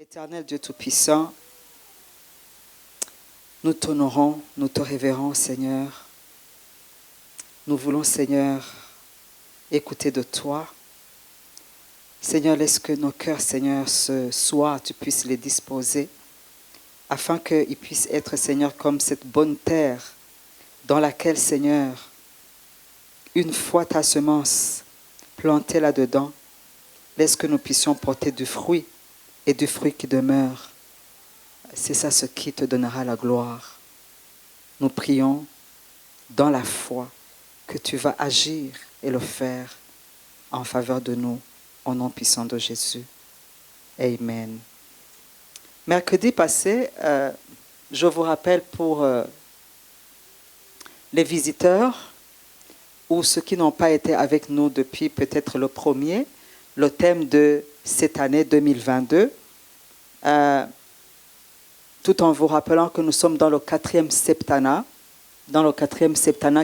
Éternel Dieu Tout-Puissant, nous t'honorons, nous te révérons, Seigneur. Nous voulons, Seigneur, écouter de toi. Seigneur, laisse que nos cœurs, Seigneur, ce soir, tu puisses les disposer, afin qu'ils puissent être, Seigneur, comme cette bonne terre dans laquelle, Seigneur, une fois ta semence plantée là-dedans, laisse que nous puissions porter du fruit et du fruit qui demeure. C'est ça ce qui te donnera la gloire. Nous prions dans la foi que tu vas agir et le faire en faveur de nous, au nom puissant de Jésus. Amen. Mercredi passé, je vous rappelle pour les visiteurs ou ceux qui n'ont pas été avec nous depuis peut-être le premier, le thème de cette année 2022, tout en vous rappelant que nous sommes dans le 4e septennat,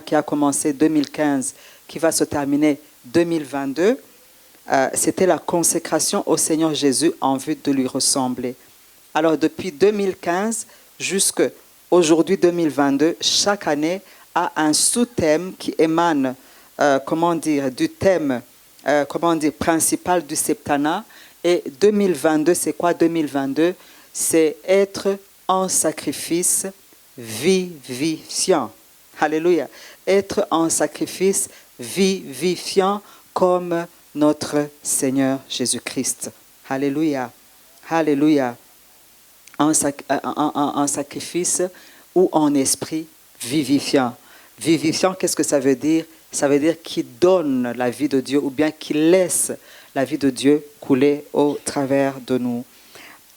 qui a commencé 2015, qui va se terminer 2022. C'était la consécration au Seigneur Jésus en vue de lui ressembler. Alors depuis 2015 jusqu'à aujourd'hui 2022, chaque année a un sous-thème qui émane du thème principal du septennat. Et 2022, c'est quoi 2022? C'est être en sacrifice vivifiant. Alléluia. Être en sacrifice vivifiant comme notre Seigneur Jésus-Christ. Alléluia. Alléluia. En sacrifice ou en esprit vivifiant. Vivifiant, qu'est-ce que ça veut dire? Ça veut dire qui donne la vie de Dieu ou bien qui laisse la vie de Dieu couler au travers de nous.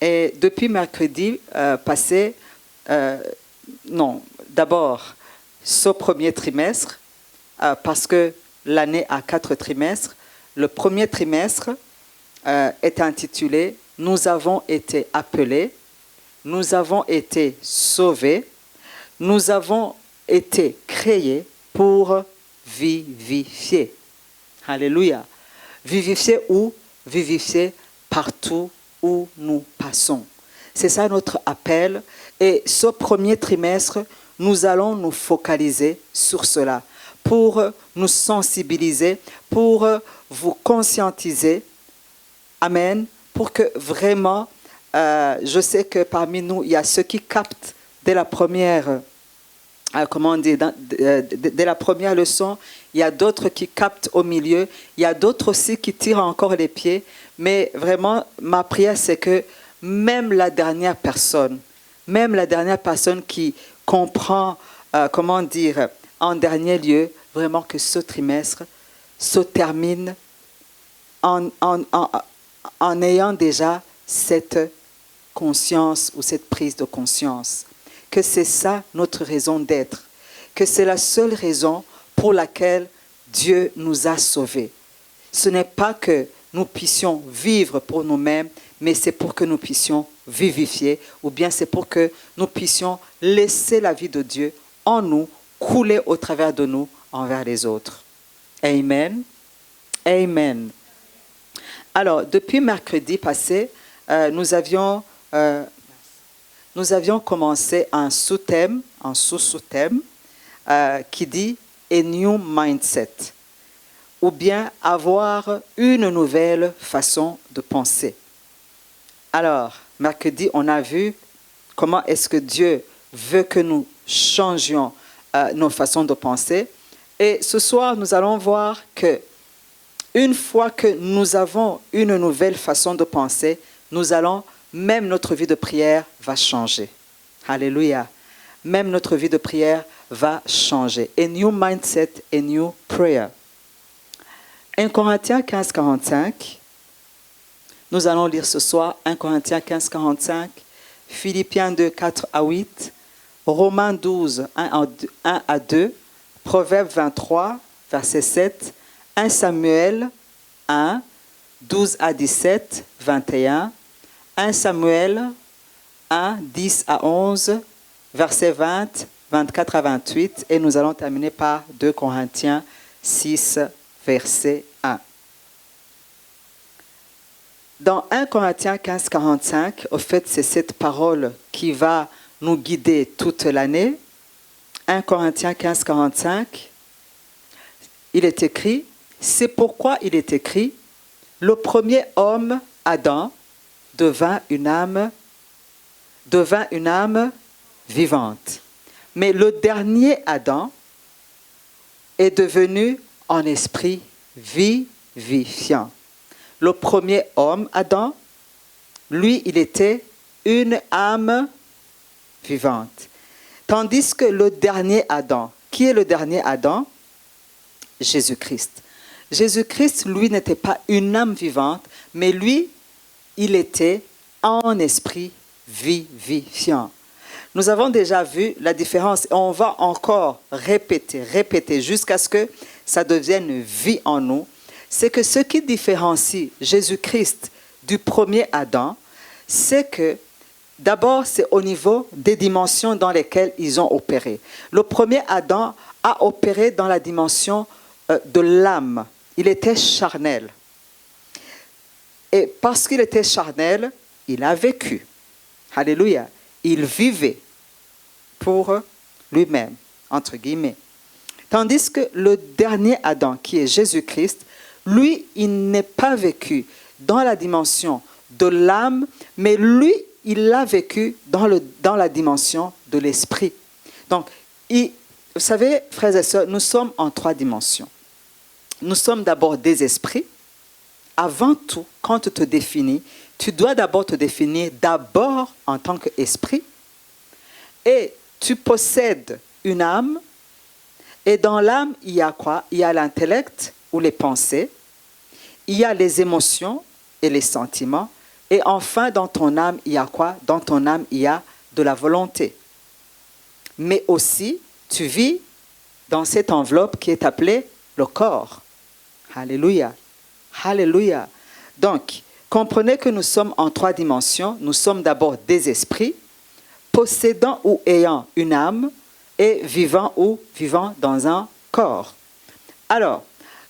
Et depuis mercredi passé, d'abord, ce premier trimestre, parce que l'année a 4 trimestres, le premier trimestre est intitulé « Nous avons été appelés, nous avons été sauvés, nous avons été créés pour vivifier. » Alléluia. Vivifier où? Vivifier partout où nous passons. C'est ça notre appel. Et ce premier trimestre, nous allons nous focaliser sur cela pour nous sensibiliser, pour vous conscientiser. Amen. Pour que vraiment, je sais que parmi nous, il y a ceux qui captent dès la première dès la première leçon, il y a d'autres qui captent au milieu, il y a d'autres aussi qui tirent encore les pieds, mais vraiment, ma prière, c'est que même la dernière personne qui comprend, en dernier lieu, vraiment que ce trimestre se termine en ayant déjà cette conscience ou cette prise de conscience. Que c'est ça notre raison d'être, que c'est la seule raison pour laquelle Dieu nous a sauvés. Ce n'est pas que nous puissions vivre pour nous-mêmes, mais c'est pour que nous puissions vivifier, ou bien c'est pour que nous puissions laisser la vie de Dieu en nous, couler au travers de nous envers les autres. Amen. Amen. Alors, depuis mercredi passé, nous avions commencé un sous-thème, un sous-sous-thème qui dit « A new mindset » ou bien « avoir une nouvelle façon de penser ». Alors, mercredi, on a vu comment est-ce que Dieu veut que nous changions nos façons de penser. Et ce soir, nous allons voir que une fois que nous avons une nouvelle façon de penser, même notre vie de prière va changer. Alléluia. Même notre vie de prière va changer. A new mindset, a new prayer. 1 Corinthiens 15, 45. Nous allons lire ce soir 1 Corinthiens 15, 45, Philippiens 2, 4 à 8, Romains 12, 1 à 2, Proverbes 23, verset 7, 1 Samuel 1, 12 à 17, 21, 1 Samuel 1, 10 à 11, versets 20, 24 à 28, et nous allons terminer par 2 Corinthiens 6, verset 1. Dans 1 Corinthiens 15, 45, au fait, c'est cette parole qui va nous guider toute l'année. 1 Corinthiens 15, 45, il est écrit, c'est pourquoi il est écrit, le premier homme, Adam, devint une âme vivante. Mais le dernier Adam est devenu un esprit vivifiant. Le premier homme, Adam, lui, il était une âme vivante. Tandis que le dernier Adam, qui est le dernier Adam? Jésus-Christ. Jésus-Christ, lui, n'était pas une âme vivante, mais lui, il était un esprit vivifiant. Nous avons déjà vu la différence. On va encore répéter jusqu'à ce que ça devienne vie en nous. C'est que ce qui différencie Jésus-Christ du premier Adam, c'est que d'abord, c'est au niveau des dimensions dans lesquelles ils ont opéré. Le premier Adam a opéré dans la dimension de l'âme. Il était charnel. Et parce qu'il était charnel, il a vécu. Alléluia. Il vivait pour lui-même, entre guillemets. Tandis que le dernier Adam, qui est Jésus-Christ, lui, il n'est pas vécu dans la dimension de l'âme, mais lui, il l'a vécu dans la dimension de l'esprit. Donc, vous savez, frères et sœurs, nous sommes en 3 dimensions. Nous sommes d'abord des esprits. Avant tout, quand tu te définis, tu dois d'abord te définir d'abord en tant qu'esprit. Et tu possèdes une âme. Et dans l'âme, il y a quoi? Il y a l'intellect ou les pensées. Il y a les émotions et les sentiments. Et enfin, dans ton âme, il y a quoi? Dans ton âme, il y a de la volonté. Mais aussi, tu vis dans cette enveloppe qui est appelée le corps. Alléluia. Alléluia. Donc, comprenez que nous sommes en 3 dimensions. Nous sommes d'abord des esprits, possédant ou ayant une âme, et vivant ou vivant dans un corps. Alors,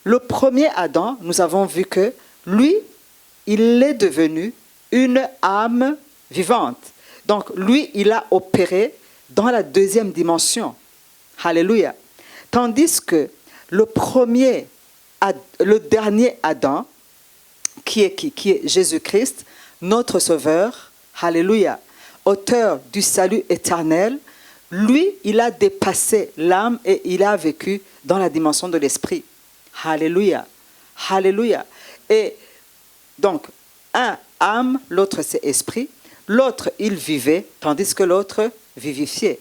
le premier Adam, nous avons vu que lui, il est devenu une âme vivante. Donc, lui, il a opéré dans la 2e dimension. Alléluia. Tandis que le dernier Adam, qui est Jésus-Christ, notre Sauveur, alléluia, auteur du salut éternel, lui, il a dépassé l'âme et il a vécu dans la dimension de l'esprit. Alléluia. Alléluia. Et donc, un âme, l'autre c'est esprit. L'autre, il vivait, tandis que l'autre vivifiait.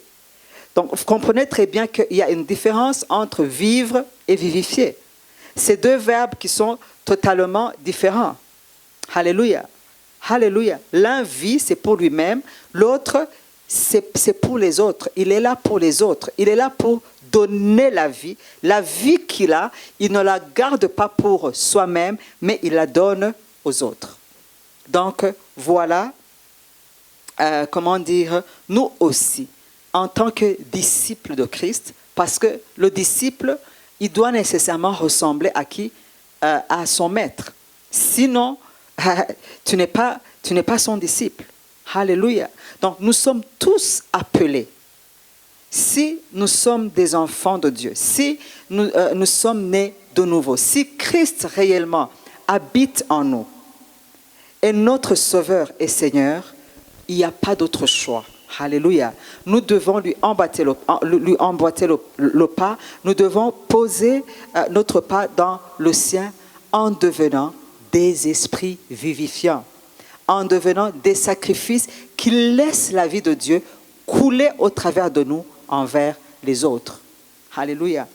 Donc, vous comprenez très bien qu'il y a une différence entre vivre et vivifier. Ces 2 verbes qui sont totalement différents. Alléluia. Alléluia. L'un vit, c'est pour lui-même. L'autre, c'est pour les autres. Il est là pour les autres. Il est là pour donner la vie. La vie qu'il a, il ne la garde pas pour soi-même, mais il la donne aux autres. Donc, voilà, comment dire, nous aussi, en tant que disciples de Christ, parce que le disciple, il doit nécessairement ressembler à qui? À son maître. Sinon, tu n'es pas son disciple. Alléluia. Donc, nous sommes tous appelés. Si nous sommes des enfants de Dieu, si nous sommes nés de nouveau, si Christ réellement habite en nous, et notre Sauveur et Seigneur, il n'y a pas d'autre choix. Alléluia. Nous devons lui emboîter le pas. Nous devons poser notre pas dans le sien en devenant des esprits vivifiants, en devenant des sacrifices qui laissent la vie de Dieu couler au travers de nous envers les autres. Alléluia.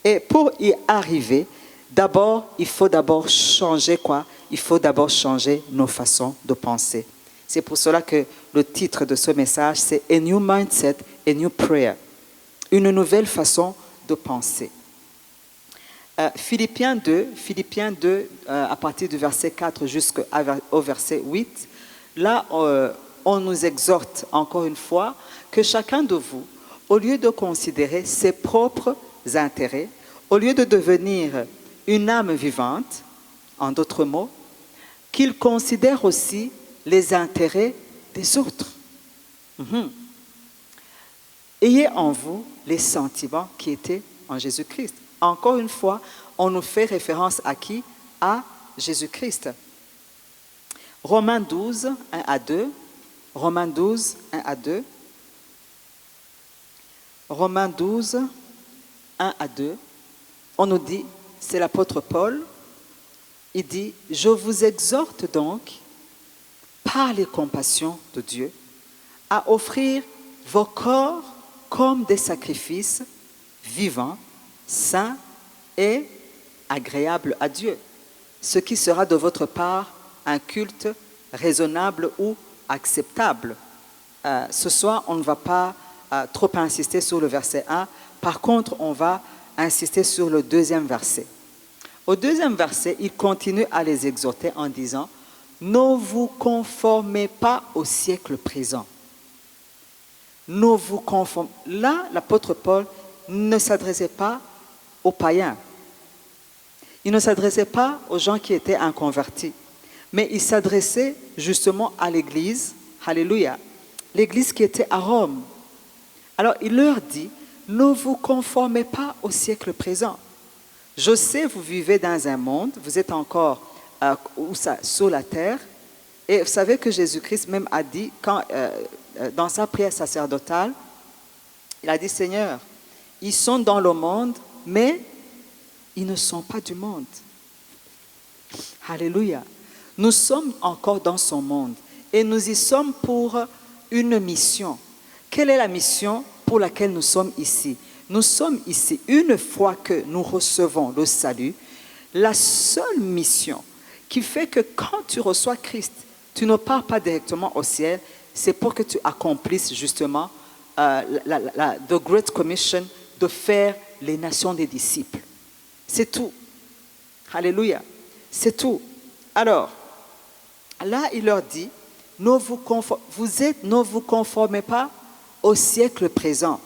Et pour y arriver, il faut d'abord changer quoi? Il faut d'abord changer nos façons de penser. C'est pour cela que le titre de ce message, c'est « A New Mindset, A New Prayer ». Une nouvelle façon de penser. Philippiens 2, à partir du verset 4 jusqu'au verset 8, là, on nous exhorte encore une fois que chacun de vous, au lieu de considérer ses propres intérêts, au lieu de devenir une âme vivante, en d'autres mots, qu'il considère aussi les intérêts des autres. Ayez en vous les sentiments qui étaient en Jésus-Christ. Encore une fois, on nous fait référence à qui? À Jésus-Christ. Romains 12, 1 à 2. Romains 12, 1 à 2. Romains 12, 1 à 2. On nous dit, c'est l'apôtre Paul, il dit, « Je vous exhorte donc, par les compassions de Dieu, à offrir vos corps comme des sacrifices vivants, saints et agréables à Dieu, ce qui sera de votre part un culte raisonnable ou acceptable. » Ce soir, on ne va pas trop insister sur le verset 1. Par contre, on va insister sur le deuxième verset. Au deuxième verset, il continue à les exhorter en disant « Ne vous conformez pas au siècle présent. » Ne vous conformez. Là, l'apôtre Paul ne s'adressait pas aux païens. Il ne s'adressait pas aux gens qui étaient inconvertis. Mais il s'adressait justement à l'Église, alléluia, l'Église qui était à Rome. Alors il leur dit, ne vous conformez pas au siècle présent. Je sais, vous vivez dans un monde, vous êtes encore sur la terre, et vous savez que Jésus-Christ même a dit, dans sa prière sacerdotale, il a dit, Seigneur, ils sont dans le monde, mais ils ne sont pas du monde. Alléluia. Nous sommes encore dans son monde et nous y sommes pour une mission. Quelle est la mission pour laquelle nous sommes ici? Nous sommes ici, une fois que nous recevons le salut, la seule mission qui fait que quand tu reçois Christ, tu ne pars pas directement au ciel, c'est pour que tu accomplisses justement the Great Commission de faire les nations des disciples. C'est tout. Alléluia. C'est tout. Alors, là, il leur dit, ne vous conformez pas au siècle présent.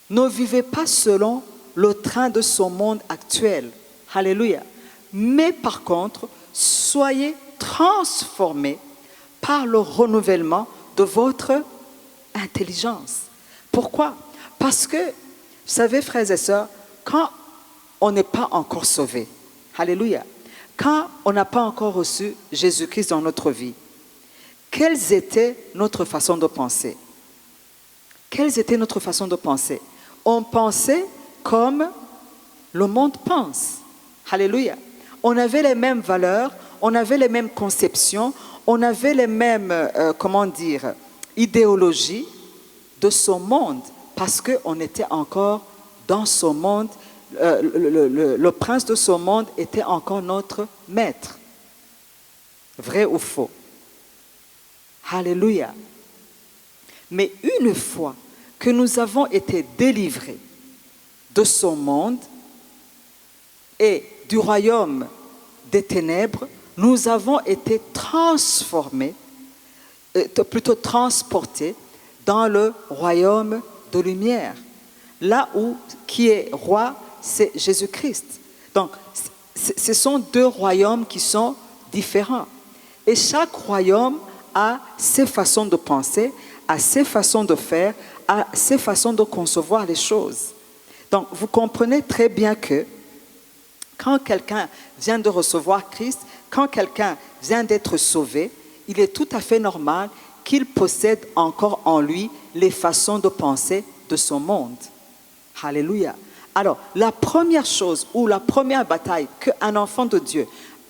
Ne vivez pas selon le train de ce monde actuel. Alléluia. Mais par contre, soyez transformés par le renouvellement de votre intelligence. Pourquoi? Parce que, vous savez, frères et sœurs, quand on n'est pas encore sauvé, alléluia, quand on n'a pas encore reçu Jésus-Christ dans notre vie, quelle était notre façon de penser? Quelle était notre façon de penser? On pensait comme le monde pense. Alléluia. On avait les mêmes valeurs, on avait les mêmes conceptions, on avait les mêmes, idéologies de ce monde parce qu'on était encore dans ce monde. Le prince de ce monde était encore notre maître. Vrai ou faux? Alléluia. Mais une fois que nous avons été délivrés de ce monde et du royaume des ténèbres, nous avons été transformés, plutôt transportés dans le royaume de lumière. Là où qui est roi, c'est Jésus-Christ. Donc, ce sont deux royaumes qui sont différents. Et chaque royaume a ses façons de penser, a ses façons de faire, a ses façons de concevoir les choses. Donc, vous comprenez très bien que quand quelqu'un vient de recevoir Christ, quand quelqu'un vient d'être sauvé, il est tout à fait normal qu'il possède encore en lui les façons de penser de son monde. Alléluia. Alors, la première chose ou la première bataille qu'un enfant de Dieu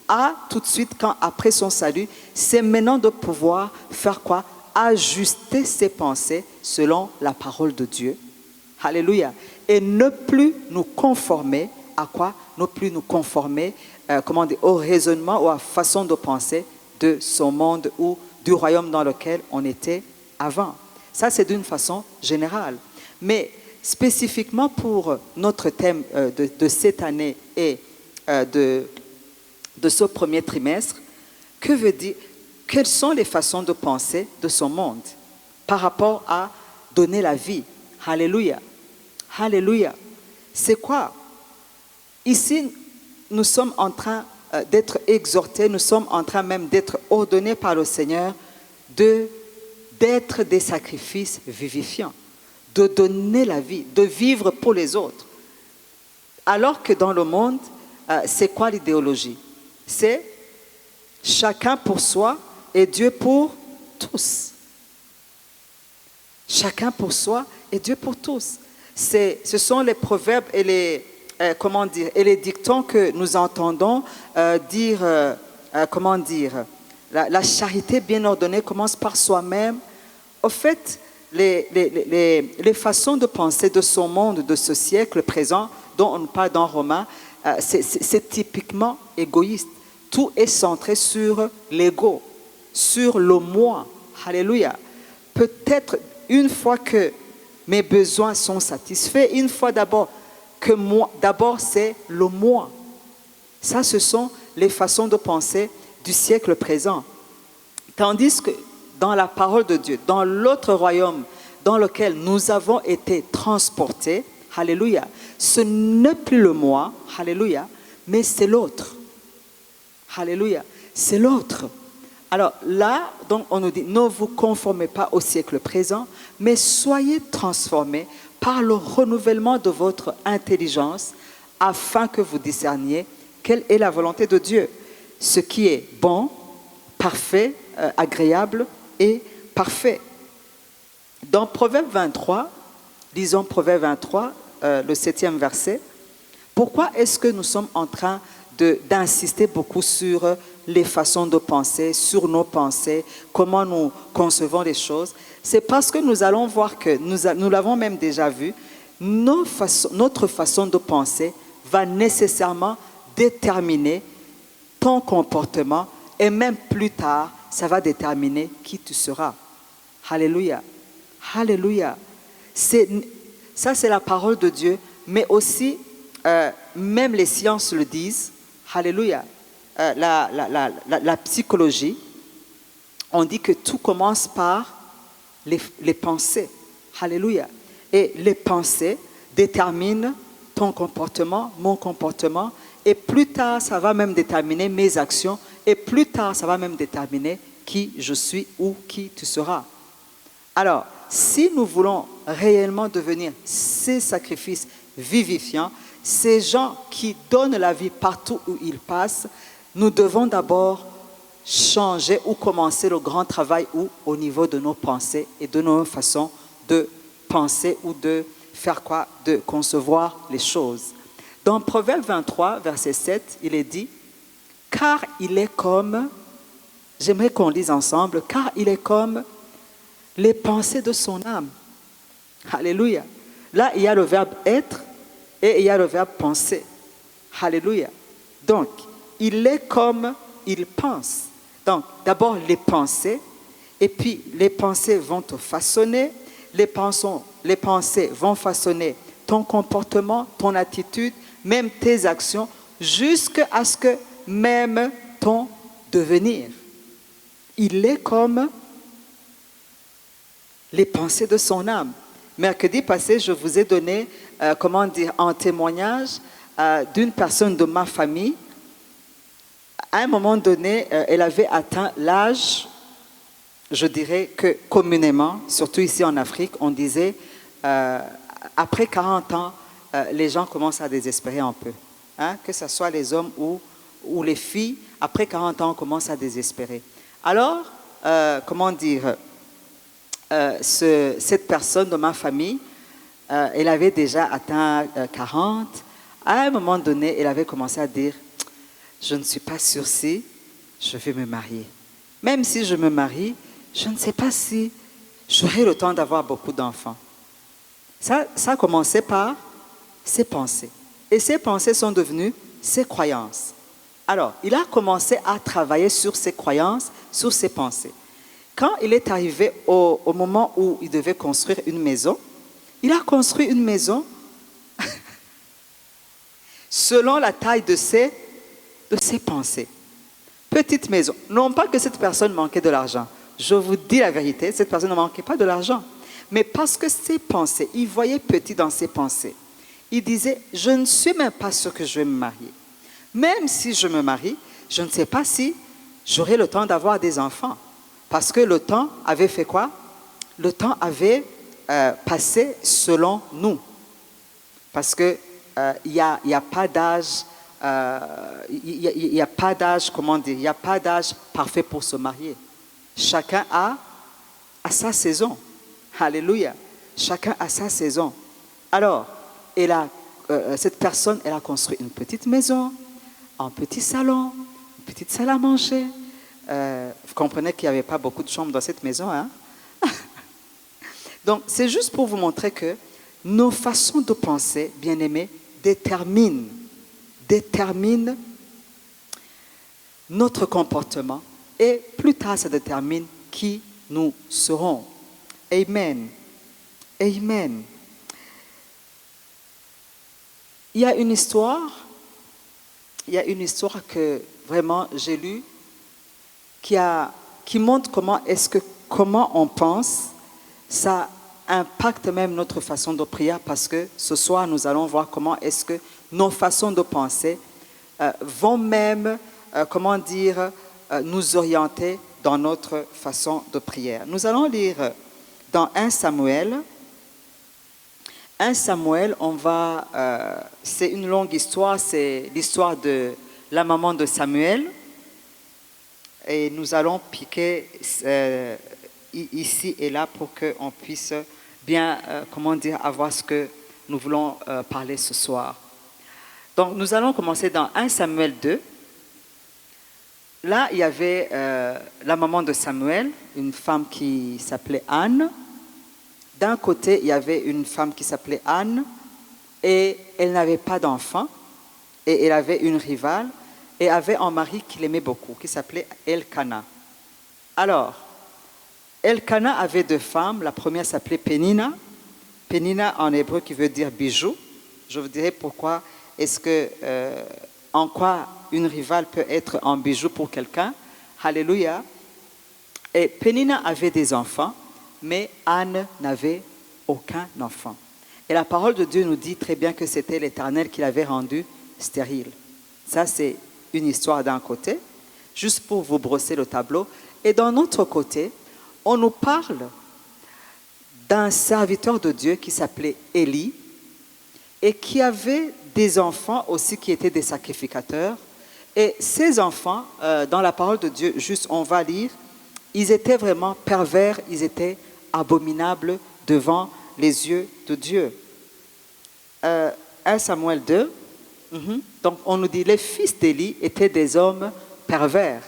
a tout de suite après son salut, c'est maintenant de pouvoir faire quoi? Ajuster ses pensées selon la parole de Dieu. Alléluia. Et ne plus nous conformer à quoi? Ne plus nous conformer au raisonnement ou à la façon de penser de son monde ou du royaume dans lequel on était avant. Ça, c'est d'une façon générale. Mais spécifiquement pour notre thème de cette année et de ce premier trimestre, quelles sont les façons de penser de ce monde par rapport à donner la vie? Alléluia. Alléluia. C'est quoi? Ici, nous sommes en train d'être exhortés, nous sommes en train même d'être ordonnés par le Seigneur d'être des sacrifices vivifiants, de donner la vie, de vivre pour les autres. Alors que dans le monde, c'est quoi l'idéologie? C'est chacun pour soi et Dieu pour tous. Chacun pour soi et Dieu pour tous. Ce sont les proverbes et les dictons que nous entendons dire, la charité bien ordonnée commence par soi-même. Au fait, les façons de penser de ce monde, de ce siècle présent, dont on parle dans Romains, c'est typiquement égoïste. Tout est centré sur l'ego, sur le moi. Alléluia. Peut-être une fois que mes besoins sont satisfaits, une fois d'abord que moi, d'abord c'est le moi. Ça, ce sont les façons de penser du siècle présent. Tandis que dans la parole de Dieu, dans l'autre royaume dans lequel nous avons été transportés, alléluia, ce n'est plus le moi, alléluia, mais c'est l'autre. Alléluia, c'est l'autre. Alors là, donc on nous dit, ne vous conformez pas au siècle présent, mais soyez transformés par le renouvellement de votre intelligence, afin que vous discerniez quelle est la volonté de Dieu, ce qui est bon, parfait, agréable et parfait. Dans Proverbe 23, lisons Proverbe 23, le 7e verset, pourquoi est-ce que nous sommes en train d'insister beaucoup sur les façons de penser, sur nos pensées, comment nous concevons les choses? C'est parce que nous allons voir que, nous l'avons même déjà vu, notre façon de penser va nécessairement déterminer ton comportement et même plus tard, ça va déterminer qui tu seras. Alléluia. Alléluia. Ça, c'est la parole de Dieu, mais aussi, même les sciences le disent. Alléluia. La psychologie, on dit que tout commence par les pensées. Alléluia. Et les pensées déterminent ton comportement, mon comportement, et plus tard, ça va même déterminer mes actions, et plus tard, ça va même déterminer qui je suis ou qui tu seras. Alors, si nous voulons réellement devenir ces sacrifices vivifiants, ces gens qui donnent la vie partout où ils passent, nous devons d'abord changer ou commencer le grand travail au niveau de nos pensées et de nos façons de penser ou de faire quoi? De concevoir les choses. Dans Proverbe 23, verset 7, il est dit, « Car il est comme, j'aimerais qu'on lise ensemble, car il est comme les pensées de son âme. » Alléluia. Là, il y a le verbe être et il y a le verbe penser. Alléluia. Donc, il est comme il pense. Donc, d'abord les pensées, et puis les pensées vont te façonner, les pensées vont façonner ton comportement, ton attitude, même tes actions, jusqu'à ce que même ton devenir. Il est comme les pensées de son âme. Mercredi passé, je vous ai donné, un témoignage d'une personne de ma famille. À un moment donné, elle avait atteint l'âge, je dirais que communément, surtout ici en Afrique, on disait, après 40 ans, les gens commencent à désespérer un peu. Hein? Que ce soit les hommes ou les filles, après 40 ans, on commence à désespérer. Alors, cette personne de ma famille, elle avait déjà atteint 40. À un moment donné, elle avait commencé à dire, je ne suis pas sûre si je vais me marier. Même si je me marie, je ne sais pas si j'aurai le temps d'avoir beaucoup d'enfants. Ça a commencé par ses pensées. Et ces pensées sont devenues ses croyances. Alors, il a commencé à travailler sur ses croyances, sur ses pensées. Quand il est arrivé au moment où il devait construire une maison, il a construit une maison selon la taille de ses pensées. Petite maison. Non pas que cette personne manquait de l'argent. Je vous dis la vérité, cette personne ne manquait pas de l'argent. Mais parce que ses pensées, il voyait petit dans ses pensées. Il disait, je ne suis même pas sûr que je vais me marier. Même si je me marie, je ne sais pas si j'aurai le temps d'avoir des enfants. Parce que le temps avait fait quoi? Le temps avait passé selon nous. Parce qu'il n'y a pas d'âge, il y a pas d'âge, comment dire, il n'y a pas d'âge parfait pour se marier. Chacun a sa saison. Alléluia. Chacun a sa saison. Alors, cette personne, elle a construit une petite maison, un petit salon, une petite salle à manger. Vous comprenez qu'il n'y avait pas beaucoup de chambres dans cette maison, hein? Donc, c'est juste pour vous montrer que nos façons de penser, bien-aimés, déterminent notre comportement et plus tard, ça détermine qui nous serons. Amen. Amen. Il y a une histoire que vraiment j'ai lue qui montre comment on pense, ça impacte même notre façon de prier parce que ce soir nous allons voir comment est-ce que nos façons de penser vont même, nous orienter dans notre façon de prière. Nous allons lire dans 1 Samuel. 1 Samuel, c'est une longue histoire, c'est l'histoire de la maman de Samuel. Et nous allons piquer ici et là pour qu'on puisse bien, avoir ce que nous voulons parler ce soir. Donc, nous allons commencer dans 1 Samuel 2. Là, il y avait la maman de Samuel, une femme qui s'appelait Anne. D'un côté, il y avait une femme qui s'appelait Anne et elle n'avait pas d'enfant et elle avait une rivale et avait un mari qu'il aimait beaucoup, qui s'appelait Elkana. Alors, Elkana avait deux femmes. La première s'appelait Pénina. Pénina en hébreu qui veut dire bijou. Je vous dirai pourquoi en quoi une rivale peut être un bijou pour quelqu'un. Alléluia. Et Pénina avait des enfants, mais Anne n'avait aucun enfant. Et la parole de Dieu nous dit très bien que c'était l'Éternel qui l'avait rendue stérile. Ça, c'est une histoire d'un côté, juste pour vous brosser le tableau. Et d'un autre côté, on nous parle d'un serviteur de Dieu qui s'appelait Élie et qui avait des enfants aussi qui étaient des sacrificateurs. Et ces enfants, dans la parole de Dieu, juste on va lire, ils étaient vraiment pervers, ils étaient abominables devant les yeux de Dieu. 1 Samuel 2, donc on nous dit, les fils d'Élie étaient des hommes pervers.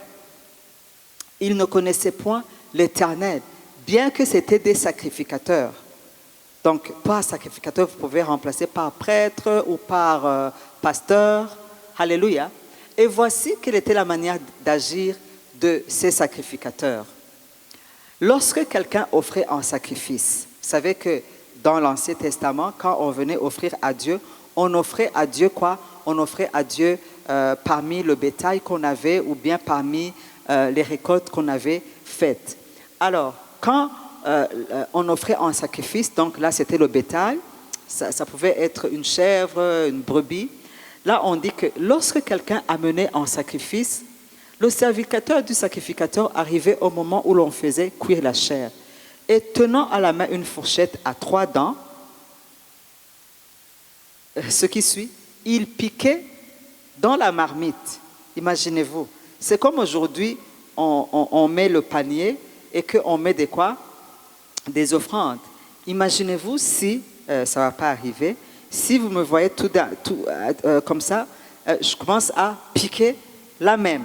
Ils ne connaissaient point l'Éternel, bien que c'étaient des sacrificateurs. Donc, par sacrificateur, vous pouvez remplacer par prêtre ou par pasteur. Alléluia. Et voici quelle était la manière d'agir de ces sacrificateurs. Lorsque quelqu'un offrait un sacrifice, vous savez que dans l'Ancien Testament, quand on venait offrir à Dieu, on offrait à Dieu quoi? On offrait à Dieu parmi le bétail qu'on avait ou bien parmi les récoltes qu'on avait faites. Alors, quand on offrait un sacrifice, donc là c'était le bétail, ça pouvait être une chèvre, une brebis. Là on dit que lorsque quelqu'un amenait un sacrifice, le serviteur du sacrificateur arrivait au moment où l'on faisait cuire la chair. Et tenant à la main une fourchette à 3 dents, ce qui suit, il piquait dans la marmite. Imaginez-vous, c'est comme aujourd'hui, on met le panier et qu'on met des quoi? Des offrandes. Imaginez-vous si, ça ne va pas arriver, si vous me voyez comme ça, je commence à piquer la même.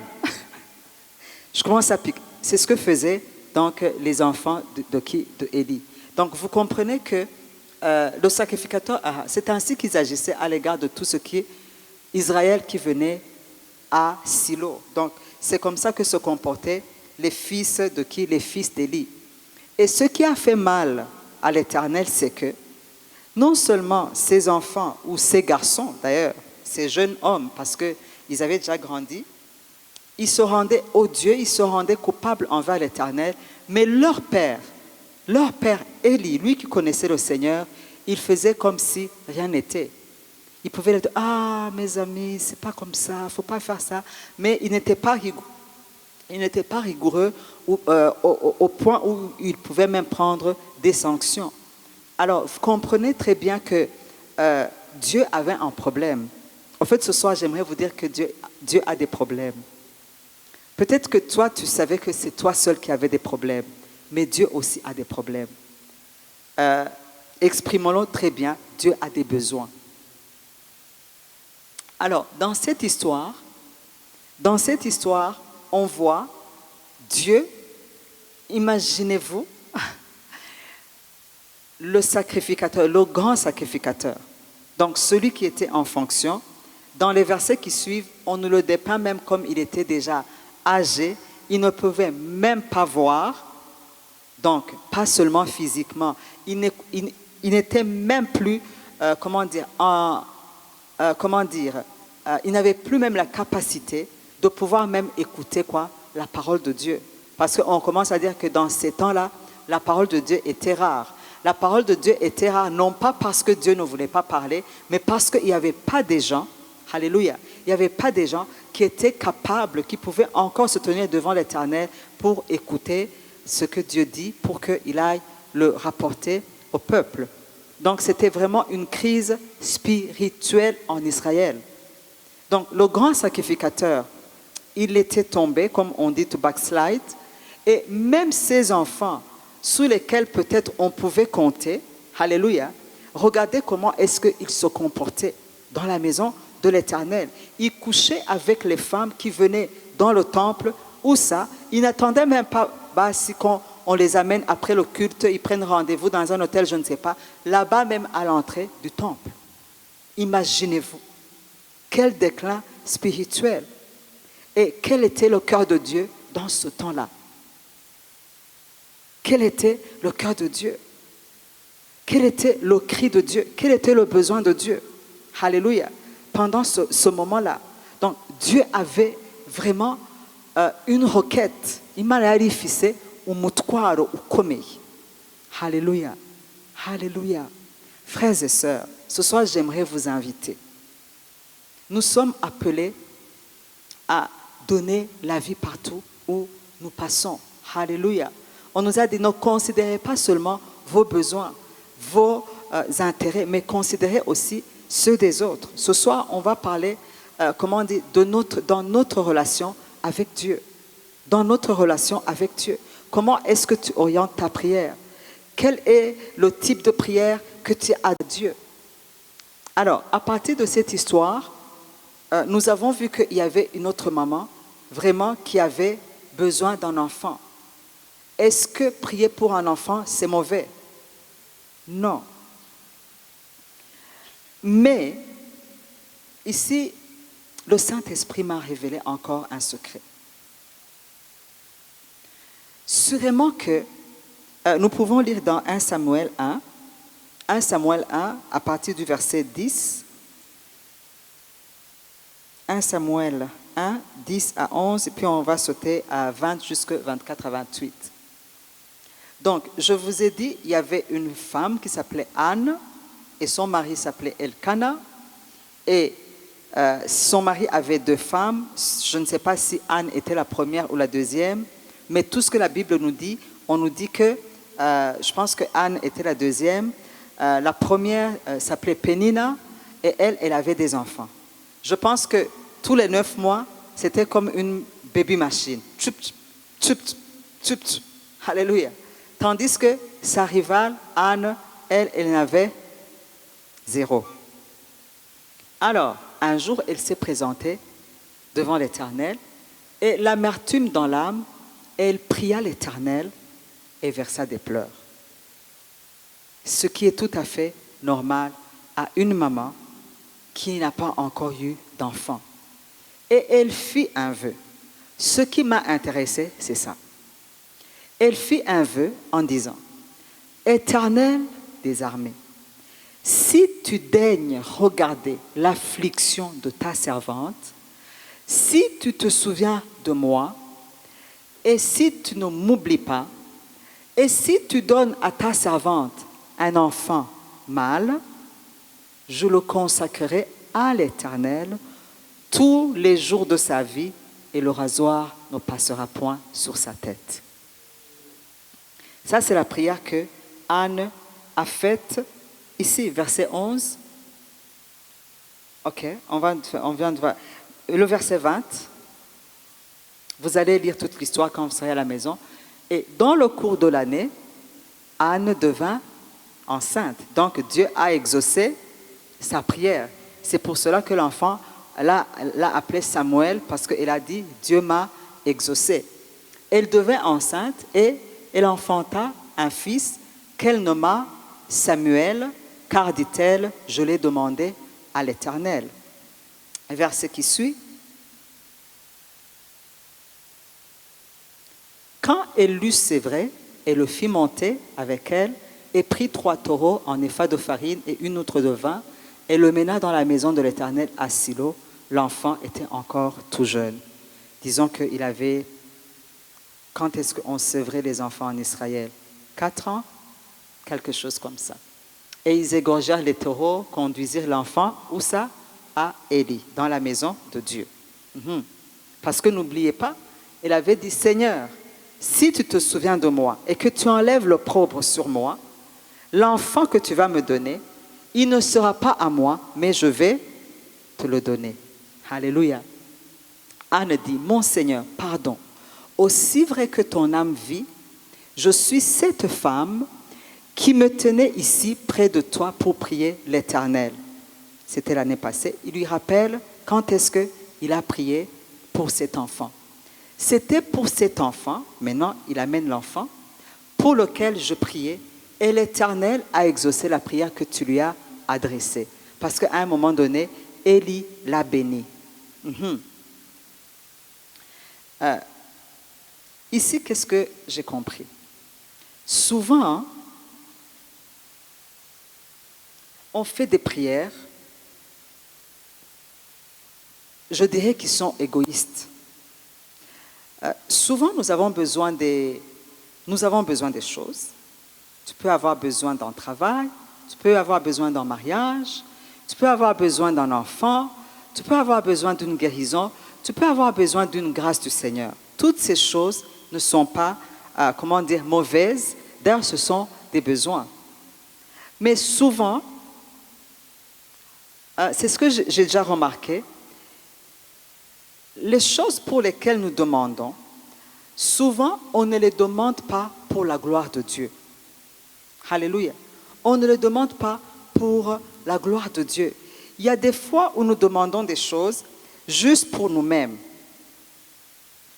Je commence à piquer. C'est ce que faisaient donc les enfants de Élie. Donc vous comprenez que le sacrificateur, c'est ainsi qu'ils agissaient à l'égard de tout ce qui est Israël qui venait à Silo. Donc c'est comme ça que se comportaient les fils de qui? Les fils d'Élie. Et ce qui a fait mal à l'Éternel, c'est que non seulement ces enfants ou ces garçons, d'ailleurs, ces jeunes hommes, parce qu'ils avaient déjà grandi, ils se rendaient odieux, ils se rendaient coupables envers l'Éternel, mais leur père Élie, lui qui connaissait le Seigneur, il faisait comme si rien n'était. Il pouvait leur dire, ah, mes amis, c'est pas comme ça, il ne faut pas faire ça. Mais il n'était pas rigoureux au point où il pouvait même prendre des sanctions. Alors, vous comprenez très bien que Dieu avait un problème. En fait, ce soir, j'aimerais vous dire que Dieu a des problèmes. Peut-être que toi, tu savais que c'est toi seul qui avais des problèmes, mais Dieu aussi a des problèmes. Exprimons-le très bien, Dieu a des besoins. Alors, dans cette histoire, on voit Dieu, imaginez-vous, le sacrificateur, le grand sacrificateur. Donc, celui qui était en fonction. Dans les versets qui suivent, on nous le dépeint même comme il était déjà âgé. Il ne pouvait même pas voir, donc pas seulement physiquement. Il n'était même plus, il n'avait plus même la capacité de pouvoir même écouter la parole de Dieu. Parce qu'on commence à dire que dans ces temps-là, la parole de Dieu était rare. La parole de Dieu était rare, non pas parce que Dieu ne voulait pas parler, mais parce qu'il n'y avait pas des gens, alléluia, il n'y avait pas des gens qui étaient capables, qui pouvaient encore se tenir devant l'Éternel pour écouter ce que Dieu dit, pour qu'il aille le rapporter au peuple. Donc c'était vraiment une crise spirituelle en Israël. Donc le grand sacrificateur, il était tombé, comme on dit, to backslide, et même ses enfants, sous lesquels peut-être on pouvait compter, alléluia, regardez comment est-ce qu'il se comportait dans la maison de l'Éternel. Il couchait avec les femmes qui venaient dans le temple, où ça, il n'attendait même pas, si on les amène après le culte, ils prennent rendez-vous dans un hôtel, je ne sais pas, là-bas même à l'entrée du temple. Imaginez-vous, quel déclin spirituel. Et quel était le cœur de Dieu dans ce temps-là? Quel était le cœur de Dieu? Quel était le cri de Dieu? Quel était le besoin de Dieu? Alléluia. Pendant ce moment-là. Donc, Dieu avait vraiment une requête. Alléluia. Alléluia. Frères et sœurs, ce soir, j'aimerais vous inviter. Nous sommes appelés à donner la vie partout où nous passons. Alléluia. On nous a dit, ne considérez pas seulement vos besoins, vos intérêts, mais considérez aussi ceux des autres. Ce soir, on va parler, dans notre relation avec Dieu. Dans notre relation avec Dieu. Comment est-ce que tu orientes ta prière? Quel est le type de prière que tu as à Dieu? Alors, à partir de cette histoire, nous avons vu qu'il y avait une autre maman, vraiment, qui avait besoin d'un enfant. Est-ce que prier pour un enfant, c'est mauvais? Non. Mais, ici, le Saint-Esprit m'a révélé encore un secret. Sûrement que nous pouvons lire dans 1 Samuel 1, à partir du verset 10, 1 Samuel 1, 10 à 11, et puis on va sauter à 20 jusqu'à 24 à 28. Donc, je vous ai dit, il y avait une femme qui s'appelait Anne, et son mari s'appelait Elkana, et son mari avait 2 femmes. Je ne sais pas si Anne était la première ou la deuxième, mais tout ce que la Bible nous dit, on nous dit que, je pense que Anne était la deuxième. La première s'appelait Pénina, et elle avait des enfants. Je pense que tous les 9 mois, c'était comme une baby machine. Tchup, tchup, tchup, tchup. Alléluia. Tandis que sa rivale, Anne, elle en avait 0. Alors, un jour, elle s'est présentée devant l'Éternel, et l'amertume dans l'âme, elle pria l'Éternel et versa des pleurs. Ce qui est tout à fait normal à une maman qui n'a pas encore eu d'enfant. Et elle fit un vœu. Ce qui m'a intéressé, c'est ça. Elle fit un vœu en disant, « Éternel des armées, si tu daignes regarder l'affliction de ta servante, si tu te souviens de moi, et si tu ne m'oublies pas, et si tu donnes à ta servante un enfant mâle, je le consacrerai à l'Éternel tous les jours de sa vie et le rasoir ne passera point sur sa tête. Ça, c'est la prière que Anne a faite ici, verset 11. Ok, on vient de voir. Le verset 20. Vous allez lire toute l'histoire quand vous serez à la maison. Et dans le cours de l'année, Anne devint enceinte. Donc Dieu a exaucé sa prière. C'est pour cela que l'enfant l'a appelé Samuel, parce qu'elle a dit « Dieu m'a exaucé ». Elle devint enceinte et elle enfanta un fils qu'elle nomma Samuel, car, dit-elle, je l'ai demandé à l'Éternel. Verset qui suit. Quand elle lut ses vrais, elle le fit monter avec elle et prit 3 taureaux en épha de farine et une outre de vin et le mena dans la maison de l'Éternel à Silo. L'enfant était encore tout jeune. Disons qu'il avait... Quand est-ce qu'on sévrait les enfants en Israël? 4 ans? Quelque chose comme ça. Et ils égorgèrent les taureaux, conduisirent l'enfant, où ça? À Élie, dans la maison de Dieu. Parce que n'oubliez pas, elle avait dit, Seigneur, si tu te souviens de moi et que tu enlèves l'opprobre sur moi, l'enfant que tu vas me donner, il ne sera pas à moi, mais je vais te le donner. Alléluia. Anne dit, mon Seigneur, pardon, aussi vrai que ton âme vit, je suis cette femme qui me tenait ici près de toi pour prier l'Éternel. C'était l'année passée. Il lui rappelle quand est-ce qu'il a prié pour cet enfant. C'était pour cet enfant, maintenant il amène l'enfant, pour lequel je priais, et l'Éternel a exaucé la prière que tu lui as adressée. Parce qu'à un moment donné, Élie l'a béni. Ici, qu'est-ce que j'ai compris? Souvent, on fait des prières, je dirais, qui sont égoïstes. Souvent, nous avons besoin des choses. Tu peux avoir besoin d'un travail, tu peux avoir besoin d'un mariage, tu peux avoir besoin d'un enfant, tu peux avoir besoin d'une guérison, tu peux avoir besoin d'une grâce du Seigneur. Toutes ces choses ne sont pas, mauvaises. D'ailleurs, ce sont des besoins. Mais souvent, c'est ce que j'ai déjà remarqué, les choses pour lesquelles nous demandons, souvent, on ne les demande pas pour la gloire de Dieu. Alléluia. On ne les demande pas pour la gloire de Dieu. Il y a des fois où nous demandons des choses juste pour nous-mêmes.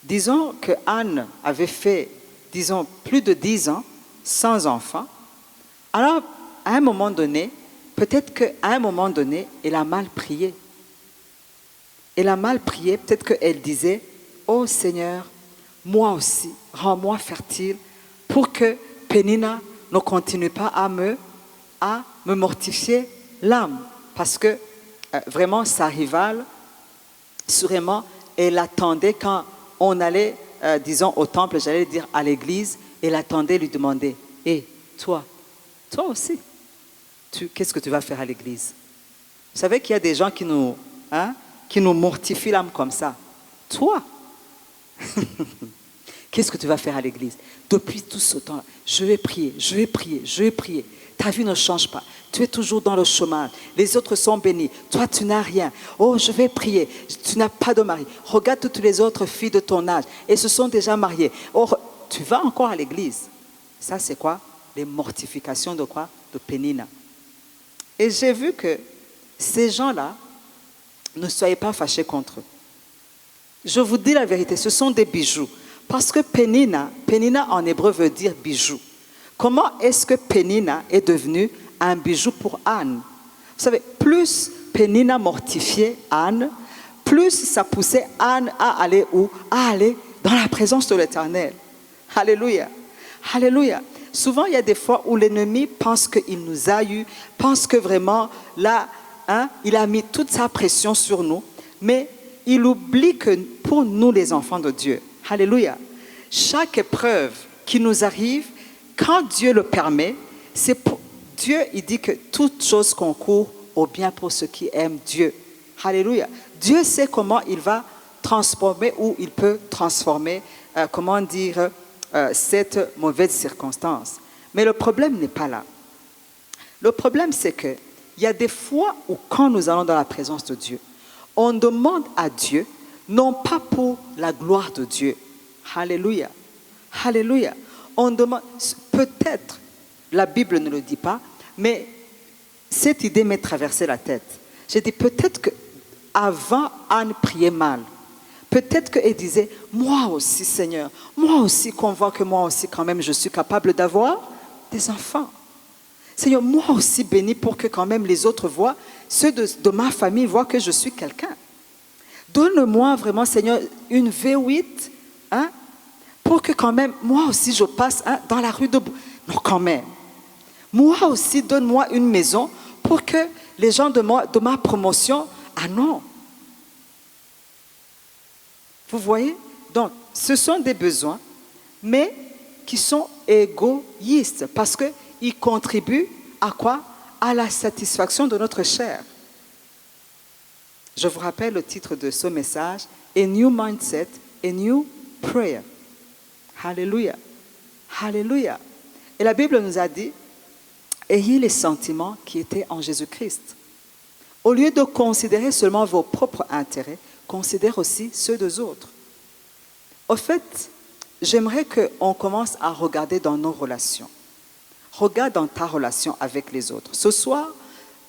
Disons que Anne avait fait, plus de 10 ans sans enfant. Alors, à un moment donné, peut-être qu'à un moment donné, elle a mal prié. Elle a mal prié, peut-être qu'elle disait, « Oh Seigneur, moi aussi, rends-moi fertile pour que Pénina ne continue pas à me mortifier l'âme. » Parce que vraiment, sa rivale, sûrement, elle attendait quand on allait, au temple, j'allais dire à l'église, elle attendait lui demander, « Hé, toi aussi, qu'est-ce que tu vas faire à l'église? » Vous savez qu'il y a des gens qui nous mortifient l'âme comme ça. Toi, qu'est-ce que tu vas faire à l'église? Depuis tout ce temps, je vais prier. Ta vie ne change pas. Tu es toujours dans le chômage. Les autres sont bénis. Toi, tu n'as rien. Oh, je vais prier. Tu n'as pas de mari. Regarde toutes les autres filles de ton âge. Elles se sont déjà mariées. Oh, tu vas encore à l'église. Ça, c'est quoi? Les mortifications de quoi? De Pénina. Et j'ai vu que ces gens-là, ne soyez pas fâchés contre eux. Je vous dis la vérité, ce sont des bijoux. Parce que Pénina en hébreu veut dire bijou. Comment est-ce que Pénina est devenue un bijou pour Anne? Vous savez, plus Pénina mortifiait Anne, plus ça poussait Anne à aller où? À aller dans la présence de l'Éternel. Alléluia. Alléluia. Souvent, il y a des fois où l'ennemi pense qu'il nous a eu, pense que vraiment, là, il a mis toute sa pression sur nous, mais il oublie que pour nous, les enfants de Dieu, alléluia, chaque épreuve qui nous arrive, quand Dieu le permet, c'est pour Dieu, il dit que toute chose concourt au bien pour ceux qui aiment Dieu. Alléluia. Dieu sait comment il va transformer ou il peut transformer, cette mauvaise circonstance. Mais le problème n'est pas là. Le problème, c'est qu'il y a des fois où quand nous allons dans la présence de Dieu, on demande à Dieu, non pas pour la gloire de Dieu. Alléluia. Alléluia. On demande, peut-être, la Bible ne le dit pas, mais cette idée m'est traversée la tête. J'ai dit, peut-être qu'avant, Anne priait mal. Peut-être qu'elle disait, moi aussi, Seigneur, moi aussi, qu'on voit que moi aussi, quand même, je suis capable d'avoir des enfants. Seigneur, moi aussi bénis pour que quand même les autres voient, ceux de ma famille voient que je suis quelqu'un. Donne-moi vraiment, Seigneur, une V8, hein, pour que quand même, moi aussi, je passe dans la rue de... Non, quand même. Moi aussi, donne-moi une maison pour que les gens de ma promotion... Ah non. Vous voyez? Donc, ce sont des besoins, mais qui sont égoïstes, parce qu'ils contribuent à quoi? À la satisfaction de notre chair. Je vous rappelle le titre de ce message, A New Mindset, A New Prayer. Alléluia. Alléluia. Et la Bible nous a dit, ayez les sentiments qui étaient en Jésus-Christ. Au lieu de considérer seulement vos propres intérêts, considère aussi ceux des autres. Au fait, j'aimerais qu'on commence à regarder dans nos relations. Regarde dans ta relation avec les autres. Ce soir,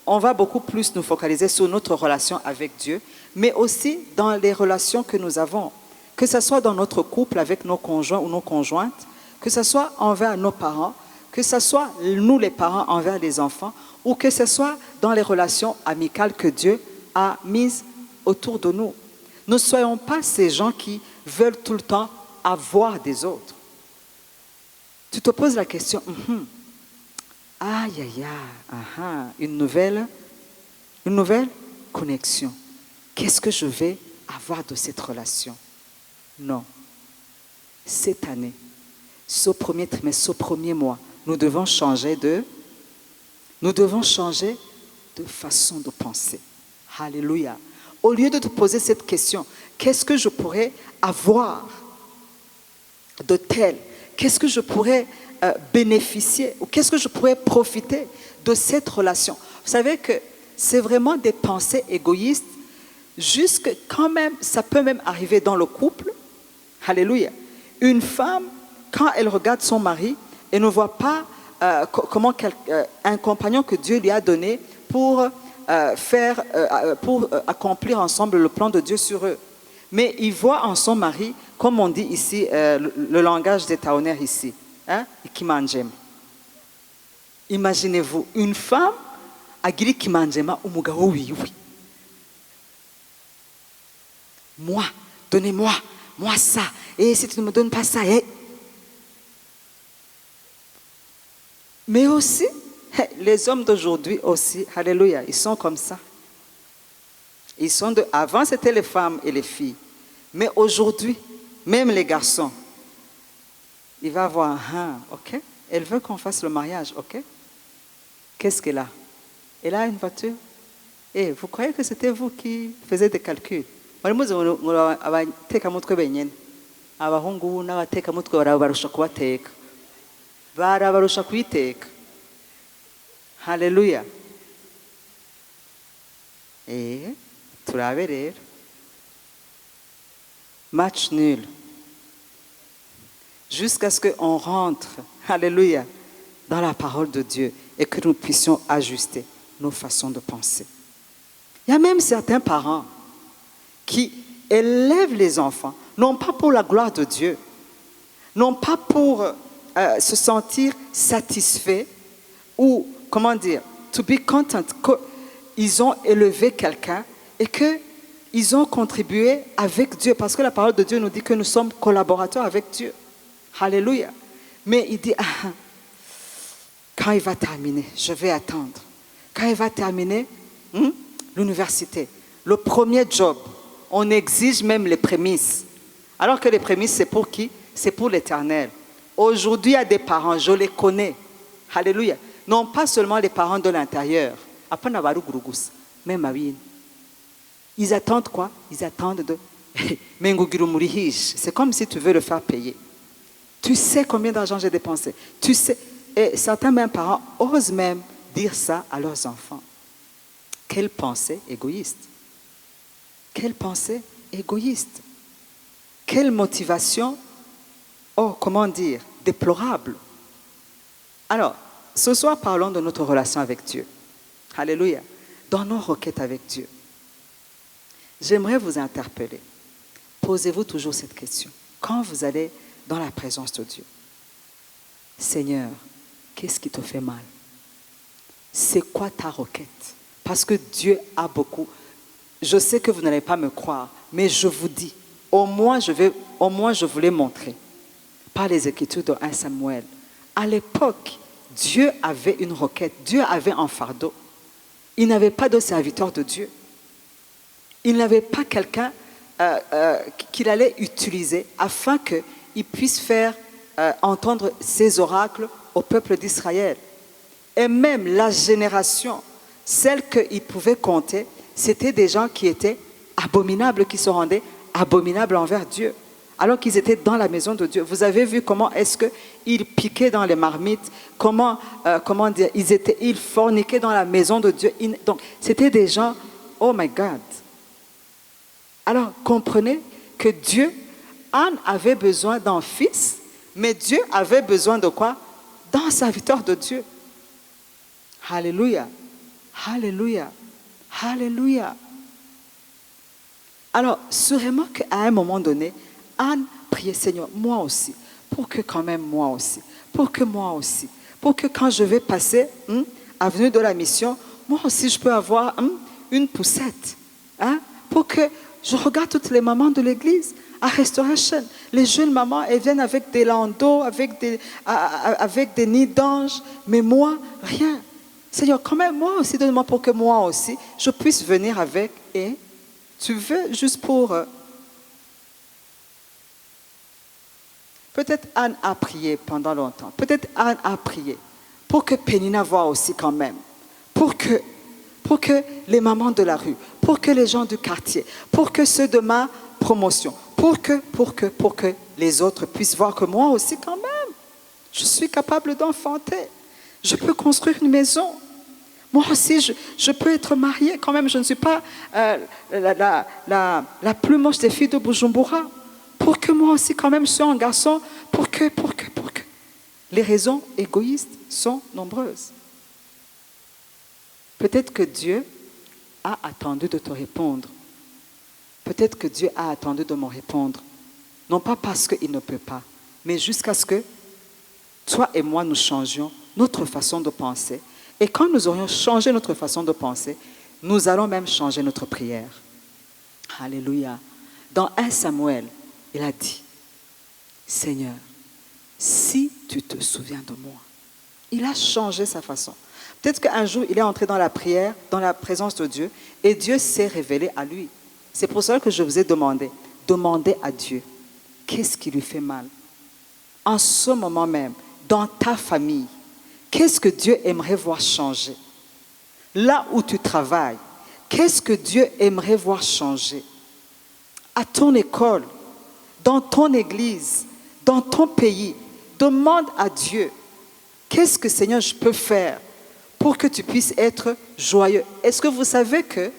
on va beaucoup plus nous focaliser sur notre relation avec Dieu, mais aussi dans les relations que nous avons, que ce soit dans notre couple avec nos conjoints ou nos conjointes, que ce soit envers nos parents, que ce soit nous les parents envers les enfants, ou que ce soit dans les relations amicales que Dieu a mises autour de nous. Ne soyons pas ces gens qui veulent tout le temps avoir des autres. Tu te poses la question, aïe, aïe, aïe, une nouvelle connexion. Qu'est-ce que je vais avoir de cette relation? Non. Cette année, ce premier trimestre, ce premier mois, nous devons changer de façon de penser. Alléluia. Au lieu de te poser cette question, qu'est-ce que je pourrais avoir de tel? Qu'est-ce que je pourrais bénéficier? Ou qu'est-ce que je pourrais profiter de cette relation? Vous savez que c'est vraiment des pensées égoïstes, jusque quand même, ça peut même arriver dans le couple. Alléluia. Une femme, quand elle regarde son mari, elle ne voit pas un compagnon que Dieu lui a donné pour accomplir ensemble le plan de Dieu sur eux. Mais il voit en son mari, comme on dit ici, le langage des Taonaires ici, Kimanjem. Imaginez-vous, une femme a dit Kimanjema umugabo oui. Moi, donnez-moi, moi ça. Et si tu ne me donnes pas ça, Mais aussi, les hommes d'aujourd'hui aussi, alléluia, ils sont comme ça. Avant, c'était les femmes et les filles. Mais aujourd'hui, même les garçons, il va avoir ok? Elle veut qu'on fasse le mariage, ok? Qu'est-ce qu'elle a? Elle a une voiture? Et vous croyez que c'était vous qui faisiez des calculs? Barabarusha kuyiteka. Haleluya. Turabe rero. Match nul. Jusqu'à ce qu'on rentre, alléluia, dans la parole de Dieu et que nous puissions ajuster nos façons de penser. Il y a même certains parents qui élèvent les enfants, non pas pour la gloire de Dieu, non pas pour se sentir satisfait ou, comment dire, to be content, qu'ils ont élevé quelqu'un et qu'ils ont contribué avec Dieu, parce que la parole de Dieu nous dit que nous sommes collaborateurs avec Dieu. Alléluia. Mais il dit, quand il va terminer, je vais attendre. Quand il va terminer l'université, le premier job, on exige même les prémices. Alors que les prémices, c'est pour qui? C'est pour l'Éternel. Aujourd'hui, il y a des parents, je les connais. Alléluia. Non pas seulement les parents de l'intérieur. Même Ils attendent quoi? Ils attendent de... C'est comme si tu veux le faire payer. Tu sais combien d'argent j'ai dépensé. Tu sais. Et certains même parents osent même dire ça à leurs enfants. Quelle pensée égoïste. Quelle pensée égoïste. Quelle motivation, oh, comment dire, déplorable. Alors, ce soir, parlons de notre relation avec Dieu. Alléluia. Dans nos requêtes avec Dieu. J'aimerais vous interpeller. Posez-vous toujours cette question. Quand vous allez dans la présence de Dieu, Seigneur, qu'est-ce qui te fait mal? C'est quoi ta requête? Parce que Dieu a beaucoup. Je sais que vous n'allez pas me croire, mais je vous dis, au moins je vous l'ai montré par les Écritures de 1 Samuel. À l'époque, Dieu avait une requête, Dieu avait un fardeau. Il n'avait pas de serviteur de Dieu. Il n'avait pas quelqu'un qu'il allait utiliser afin qu'il puisse faire entendre ses oracles au peuple d'Israël. Et même la génération, celle qu'il pouvait compter, c'était des gens qui étaient abominables, qui se rendaient abominables envers Dieu, alors qu'ils étaient dans la maison de Dieu. Vous avez vu comment est-ce qu'ils piquaient dans les marmites, comment dire, ils forniquaient dans la maison de Dieu. Donc, c'était des gens, oh my God. Alors, comprenez que Dieu, Anne avait besoin d'un fils, mais Dieu avait besoin de quoi? D'un serviteur de Dieu. Alléluia. Alléluia. Alléluia. Alors, sûrement qu'à un moment donné, Anne priait, Seigneur, moi aussi, pour que quand même moi aussi, pour que moi aussi, pour que quand je vais passer avenue de la mission, moi aussi je peux avoir une poussette. Hein, pour que je regarde toutes les mamans de l'église à Restoration. Les jeunes mamans, elles viennent avec des landaux, avec des nids d'anges, mais moi, rien. Seigneur, quand même, moi aussi, donne-moi pour que moi aussi, je puisse venir avec. Et tu veux juste pour... Peut-être Anne a prié pendant longtemps. Peut-être Anne a prié pour que Pénina voie aussi quand même. Pour que les mamans de la rue, pour que les gens du quartier, pour que ceux de ma promotion, pour que les autres puissent voir que moi aussi quand même, je suis capable d'enfanter. Je peux construire une maison. Moi aussi, je peux être mariée quand même. Je ne suis pas la plus moche des filles de Bujumbura. Pour que moi aussi quand même je sois un garçon, pour que. Les raisons égoïstes sont nombreuses. Peut-être que Dieu a attendu de te répondre. Peut-être que Dieu a attendu de me répondre. Non pas parce qu'il ne peut pas, mais jusqu'à ce que toi et moi nous changions notre façon de penser. Et quand nous aurions changé notre façon de penser, nous allons même changer notre prière. Alléluia. Dans 1 Samuel, il a dit, Seigneur, si tu te souviens de moi. Il a changé sa façon. Peut-être qu'un jour, il est entré dans la prière, dans la présence de Dieu, et Dieu s'est révélé à lui. C'est pour cela que je vous ai demandé, demandez à Dieu, qu'est-ce qui lui fait mal? En ce moment même, dans ta famille, qu'est-ce que Dieu aimerait voir changer? Là où tu travailles, qu'est-ce que Dieu aimerait voir changer? À ton école, dans ton église, dans ton pays, demande à Dieu, qu'est-ce que Seigneur je peux faire pour que tu puisses être joyeux? Est-ce que vous savez qu'il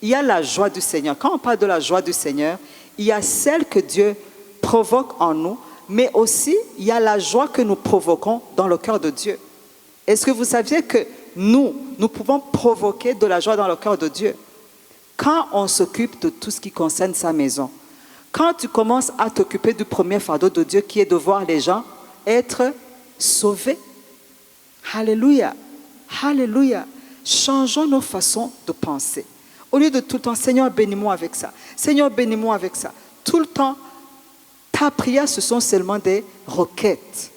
y a la joie du Seigneur? Quand on parle de la joie du Seigneur, il y a celle que Dieu provoque en nous, mais aussi il y a la joie que nous provoquons dans le cœur de Dieu. Est-ce que vous saviez que nous pouvons provoquer de la joie dans le cœur de Dieu? Quand on s'occupe de tout ce qui concerne sa maison, quand tu commences à t'occuper du premier fardeau de Dieu qui est de voir les gens être sauvés. Alléluia. Alléluia. Changeons nos façons de penser. Au lieu de tout le temps, Seigneur, bénis-moi avec ça. Seigneur, bénis-moi avec ça. Tout le temps, ta prière, ce sont seulement des requêtes.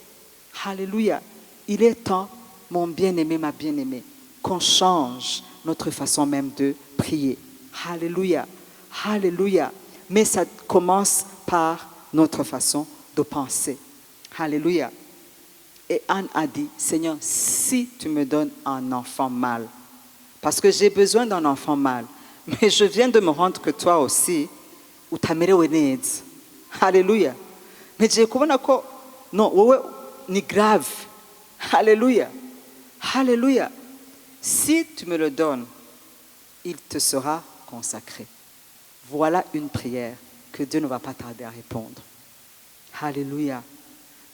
Alléluia. Il est temps, mon bien-aimé, ma bien-aimée, qu'on change notre façon même de prier. Alléluia. Alléluia. Mais ça commence par notre façon de penser. Alléluia. Et Anne a dit, Seigneur, si tu me donnes un enfant mâle, parce que j'ai besoin d'un enfant mâle, Mais je viens de me rendre que toi aussi, utamerewe neza. Alléluia. Mais j'ai kubona ko non wowe ni grave. Alléluia. Alléluia. Si tu me le donnes, il te sera consacré. Voilà une prière que Dieu ne va pas tarder à répondre. Alléluia.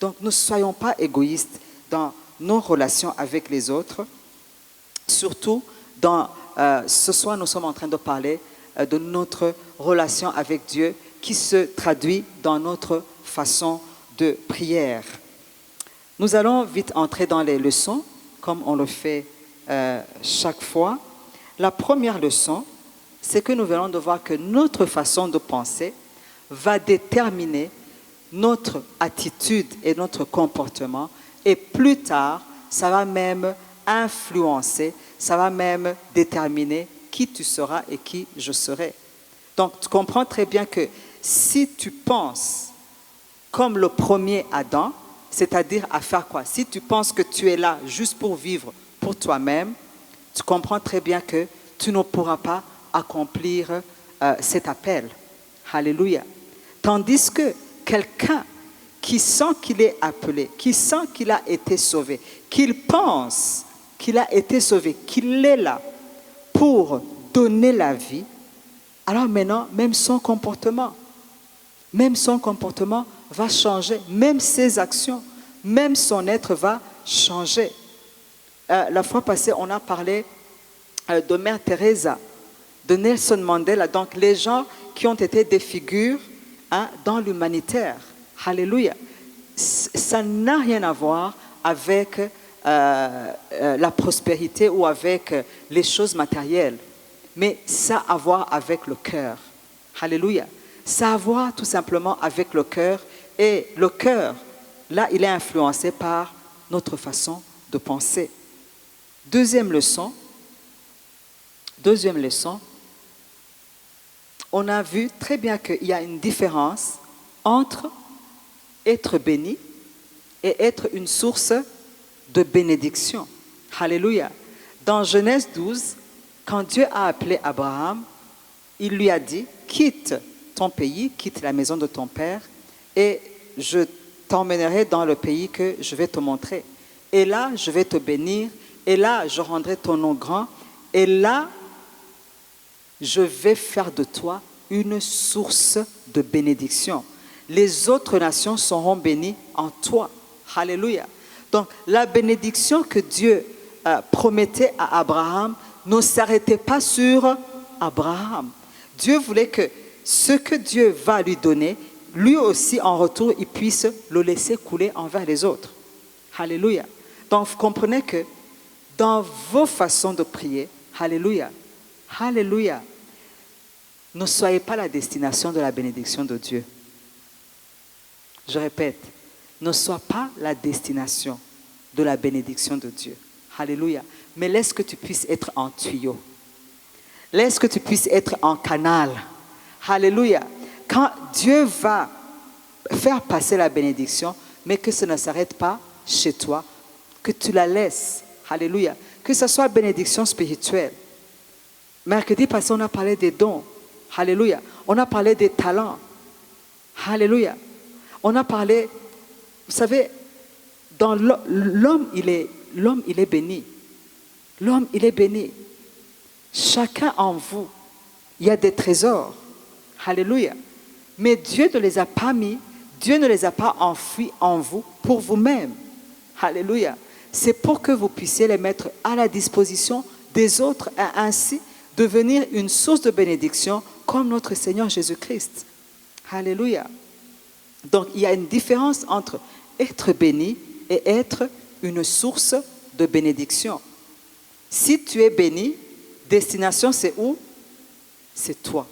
Donc ne soyons pas égoïstes dans nos relations avec les autres. Surtout, ce soir, nous sommes en train de parler de notre relation avec Dieu qui se traduit dans notre façon de prière. Nous allons vite entrer dans les leçons, comme on le fait chaque fois. La première leçon, c'est que nous venons de voir que notre façon de penser va déterminer notre attitude et notre comportement. Et plus tard, ça va même influencer, ça va même déterminer qui tu seras et qui je serai. Donc, tu comprends très bien que si tu penses comme le premier Adam, c'est-à-dire à faire quoi? Si tu penses que tu es là juste pour vivre pour toi-même, tu comprends très bien que tu ne pourras pas accomplir cet appel. Alléluia. Tandis que quelqu'un qui sent qu'il est appelé, qui sent qu'il a été sauvé, qu'il pense qu'il a été sauvé, qu'il est là pour donner la vie, alors maintenant, même son comportement va changer, même ses actions, même son être va changer. La fois passée, on a parlé de Mère Teresa, de Nelson Mandela, donc les gens qui ont été des figures dans l'humanitaire. Alléluia. Ça n'a rien à voir avec la prospérité ou avec les choses matérielles, mais ça a à voir avec le cœur. Alléluia. Ça a à voir tout simplement avec le cœur, et le cœur, là, il est influencé par notre façon de penser. Deuxième leçon, on a vu très bien qu'il y a une différence entre être béni et être une source de bénédiction. Alléluia. Dans Genèse 12, quand Dieu a appelé Abraham, il lui a dit, quitte ton pays, quitte la maison de ton père, et je t'emmènerai dans le pays que je vais te montrer. Et là, je vais te bénir, et là, je rendrai ton nom grand, et là, je vais faire de toi une source de bénédiction. Les autres nations seront bénies en toi. Alléluia. Donc, la bénédiction que Dieu promettait à Abraham ne s'arrêtait pas sur Abraham. Dieu voulait que ce que Dieu va lui donner, lui aussi, en retour, il puisse le laisser couler envers les autres. Alléluia. Donc, vous comprenez que dans vos façons de prier, alléluia, alléluia, ne soyez pas la destination de la bénédiction de Dieu. Je répète, ne sois pas la destination de la bénédiction de Dieu. Alléluia. Mais laisse que tu puisses être en tuyau. Laisse que tu puisses être en canal. Alléluia. Quand Dieu va faire passer la bénédiction, mais que ce ne s'arrête pas chez toi, que tu la laisses. Alléluia. Que ce soit bénédiction spirituelle. Mercredi passé, on a parlé des dons. Alléluia. On a parlé des talents. Alléluia. On a parlé, vous savez, dans l'homme, il est béni. L'homme, il est béni. Chacun en vous, il y a des trésors. Alléluia. Mais Dieu ne les a pas mis, Dieu ne les a pas enfouis en vous pour vous-même. Alléluia. C'est pour que vous puissiez les mettre à la disposition des autres et ainsi devenir une source de bénédiction comme notre Seigneur Jésus-Christ. Alléluia. Donc, il y a une différence entre être béni et être une source de bénédiction. Si tu es béni, destination c'est où? C'est toi.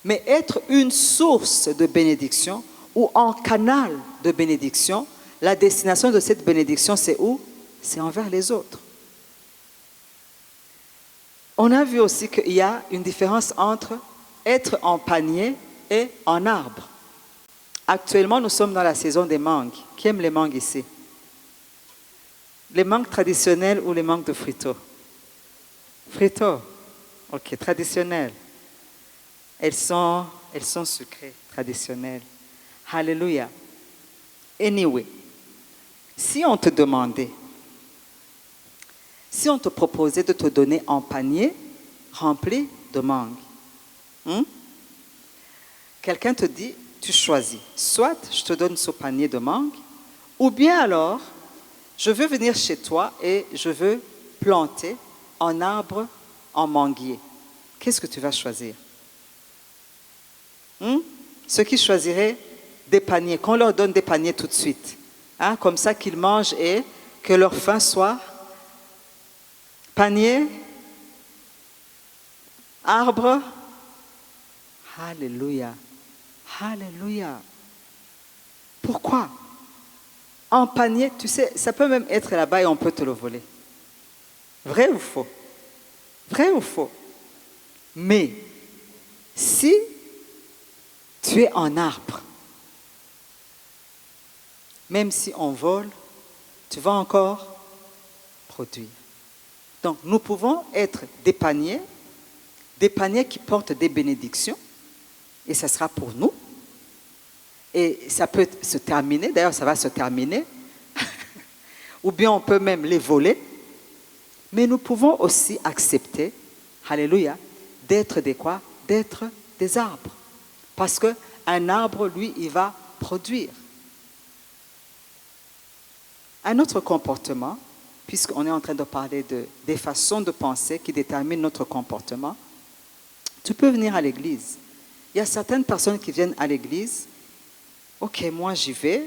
Mais être une source de bénédiction ou un canal de bénédiction, la destination de cette bénédiction c'est où? C'est envers les autres. On a vu aussi qu'il y a une différence entre être en panier et en arbre. Actuellement, nous sommes dans la saison des mangues. Qui aime les mangues ici? Les mangues traditionnelles ou les mangues de frito? Frito. Ok, traditionnelles. elles sont sucrées, traditionnelles. Alléluia. Anyway, si on te demandait, si on te proposait de te donner un panier rempli de mangues, quelqu'un te dit, tu choisis, soit je te donne ce panier de mangues, ou bien alors, je veux venir chez toi et je veux planter un arbre en manguier. Qu'est-ce que tu vas choisir? Ceux qui choisiraient des paniers, qu'on leur donne des paniers tout de suite, comme ça qu'ils mangent et que leur faim soit panier, arbre. Alléluia. Alléluia. Pourquoi? Un panier, tu sais, ça peut même être là-bas et on peut te le voler. Vrai ou faux? Vrai ou faux? Mais si tu es un arbre, même si on vole, tu vas encore produire. Donc, nous pouvons être des paniers qui portent des bénédictions, et ça sera pour nous. Et ça peut se terminer, d'ailleurs ça va se terminer, ou bien on peut même les voler, mais nous pouvons aussi accepter, alléluia, d'être des quoi? D'être des arbres. Parce qu'un arbre, lui, il va produire. Un autre comportement, puisqu'on est en train de parler des façons de penser qui déterminent notre comportement, tu peux venir à l'église. Il y a certaines personnes qui viennent à l'église. Ok, moi j'y vais,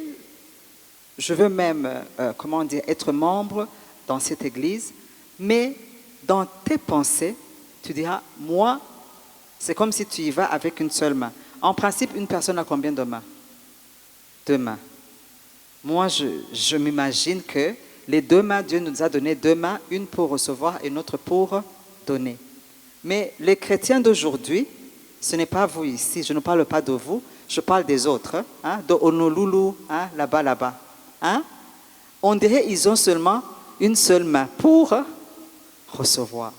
je veux même, être membre dans cette église, mais dans tes pensées, tu diras, moi, c'est comme si tu y vas avec une seule main. En principe, une personne a combien de mains? 2 mains. Moi, je m'imagine que les 2 mains, Dieu nous a donné 2 mains, une pour recevoir et une autre pour donner. Mais les chrétiens d'aujourd'hui, ce n'est pas vous ici, je ne parle pas de vous, je parle des autres, de Honolulu, là-bas. On dirait qu'ils ont seulement une seule main pour recevoir.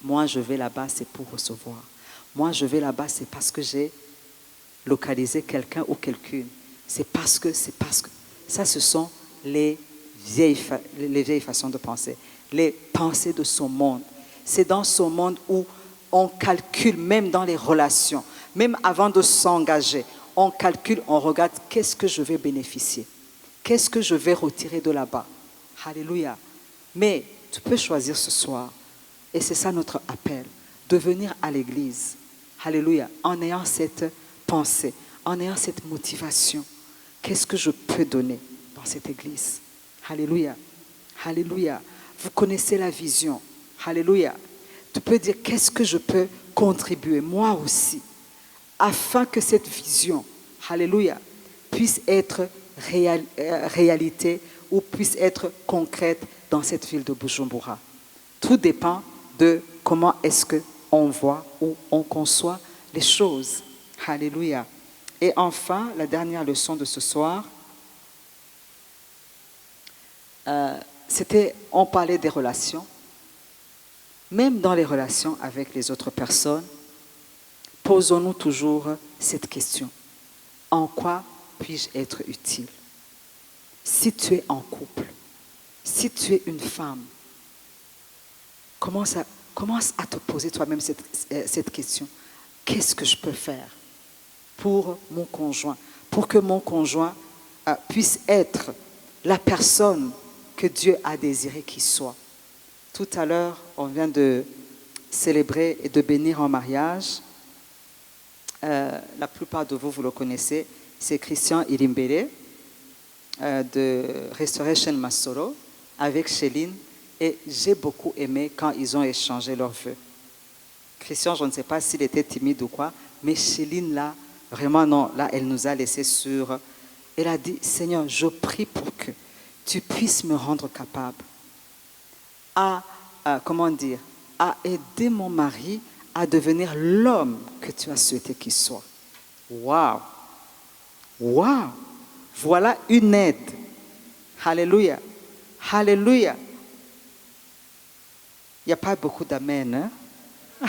Moi, je vais là-bas, c'est pour recevoir. Moi, je vais là-bas, c'est parce que j'ai localisé quelqu'un ou quelqu'une. C'est parce que. Ça, ce sont les vieilles façons de penser. Les pensées de ce monde. C'est dans ce monde où on calcule, même dans les relations, même avant de s'engager, on calcule, on regarde qu'est-ce que je vais bénéficier, qu'est-ce que je vais retirer de là-bas. Alléluia. Mais tu peux choisir ce soir, et c'est ça notre appel, de venir à l'église. Alléluia. En ayant cette pensée, en ayant cette motivation. Qu'est-ce que je peux donner dans cette église? Alléluia. Alléluia. Vous connaissez la vision. Alléluia. Tu peux dire, qu'est-ce que je peux contribuer, moi aussi, afin que cette vision, alléluia, puisse être réalité ou puisse être concrète dans cette ville de Bujumbura. Tout dépend de comment est-ce qu'on voit ou on conçoit les choses. Alléluia. Et enfin, la dernière leçon de ce soir, on parlait des relations. Même dans les relations avec les autres personnes, posons-nous toujours cette question. En quoi puis-je être utile? Si tu es en couple, si tu es une femme, commence à te poser toi-même cette question. Qu'est-ce que je peux faire pour mon conjoint? Pour que mon conjoint puisse être la personne que Dieu a désiré qu'il soit. Tout à l'heure, on vient de célébrer et de bénir en mariage. La plupart de vous, vous le connaissez, c'est Christian Irimbere de Restoration Masoro avec Chéline. Et j'ai beaucoup aimé quand ils ont échangé leurs vœux. Christian, je ne sais pas s'il était timide ou quoi, mais Chéline, là, vraiment non, là, elle nous a laissé sur... Elle a dit, Seigneur, je prie pour que tu puisses me rendre capable à aider mon mari à devenir l'homme que tu as souhaité qu'il soit. Waouh! Waouh! Voilà une aide. Alléluia! Alléluia! Il n'y a pas beaucoup d'amen, hein?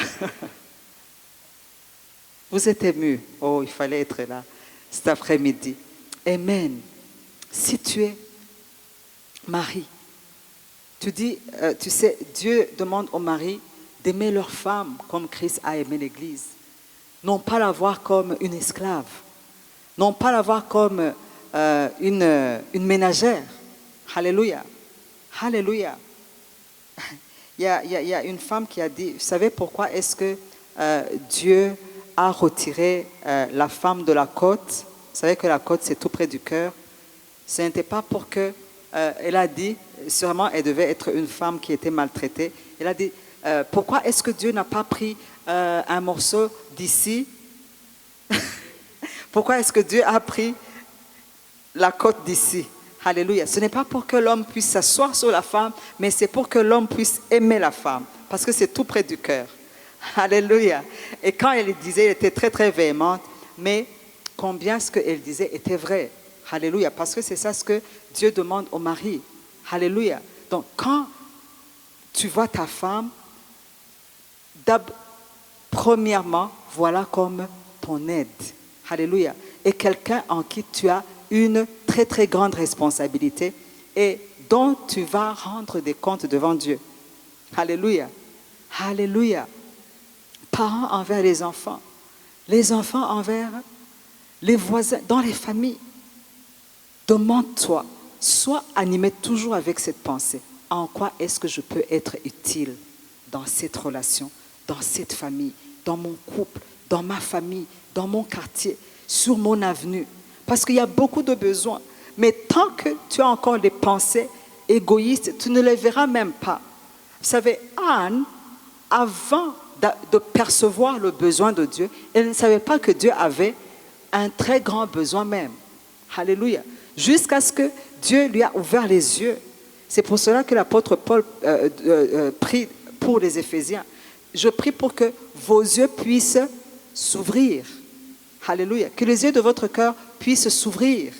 Vous êtes ému. Oh, il fallait être là cet après-midi. Amen. Si tu es mari, tu dis, tu sais, Dieu demande aux maris d'aimer leur femme comme Christ a aimé l'Église. Non pas la voir comme une esclave. Non pas la voir comme une ménagère. Alléluia. Alléluia. Il y a une femme qui a dit, vous savez pourquoi est-ce que Dieu a retiré la femme de la côte? Vous savez que la côte, c'est tout près du cœur. Ce n'était pas pour que... elle a dit, sûrement elle devait être une femme qui était maltraitée. Elle a dit, pourquoi est-ce que Dieu n'a pas pris un morceau d'ici? Pourquoi est-ce que Dieu a pris la côte d'ici? Alléluia. Ce n'est pas pour que l'homme puisse s'asseoir sur la femme, mais c'est pour que l'homme puisse aimer la femme. Parce que c'est tout près du cœur. Alléluia. Et quand elle disait, elle était très très véhémente, mais combien ce qu'elle disait était vrai. Alléluia. Parce que c'est ça ce que Dieu demande au mari. Alléluia. Donc quand tu vois ta femme, premièrement, voilà comme ton aide. Alléluia. Et quelqu'un en qui tu as une très très grande responsabilité et dont tu vas rendre des comptes devant Dieu. Alléluia. Alléluia. Parents envers les enfants envers les voisins, dans les familles. Demande-toi, sois animé toujours avec cette pensée. En quoi est-ce que je peux être utile dans cette relation, dans cette famille, dans mon couple, dans ma famille, dans mon quartier, sur mon avenue? Parce qu'il y a beaucoup de besoins. Mais tant que tu as encore des pensées égoïstes, tu ne les verras même pas. Vous savez, Anne, avant de percevoir le besoin de Dieu, elle ne savait pas que Dieu avait un très grand besoin même. Alléluia. Jusqu'à ce que Dieu lui a ouvert les yeux. C'est pour cela que l'apôtre Paul prie pour les Éphésiens. Je prie pour que vos yeux puissent s'ouvrir. Alléluia. Que les yeux de votre cœur puissent s'ouvrir.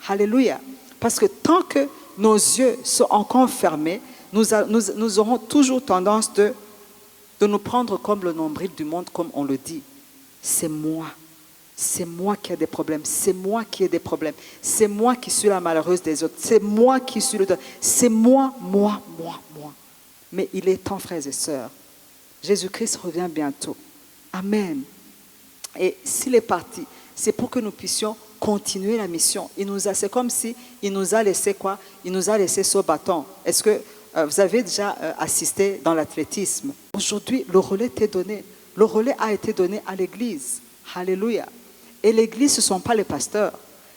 Alléluia. Parce que tant que nos yeux sont encore fermés, nous aurons toujours tendance de nous prendre comme le nombril du monde, comme on le dit. C'est moi. C'est moi qui ai des problèmes. C'est moi qui ai des problèmes. C'est moi qui suis la malheureuse des autres. C'est moi qui suis le... C'est moi. Mais il est temps, frères et sœurs. Jésus-Christ revient bientôt. Amen. Et s'il est parti, c'est pour que nous puissions continuer la mission. C'est comme si il nous a laissé quoi? Il nous a laissé ce bâton. Est-ce que vous avez déjà assisté dans l'athlétisme? Aujourd'hui, le relais t'est donné. Le relais a été donné à l'Église. Alléluia. Et l'Église, ce ne sont pas les pasteurs.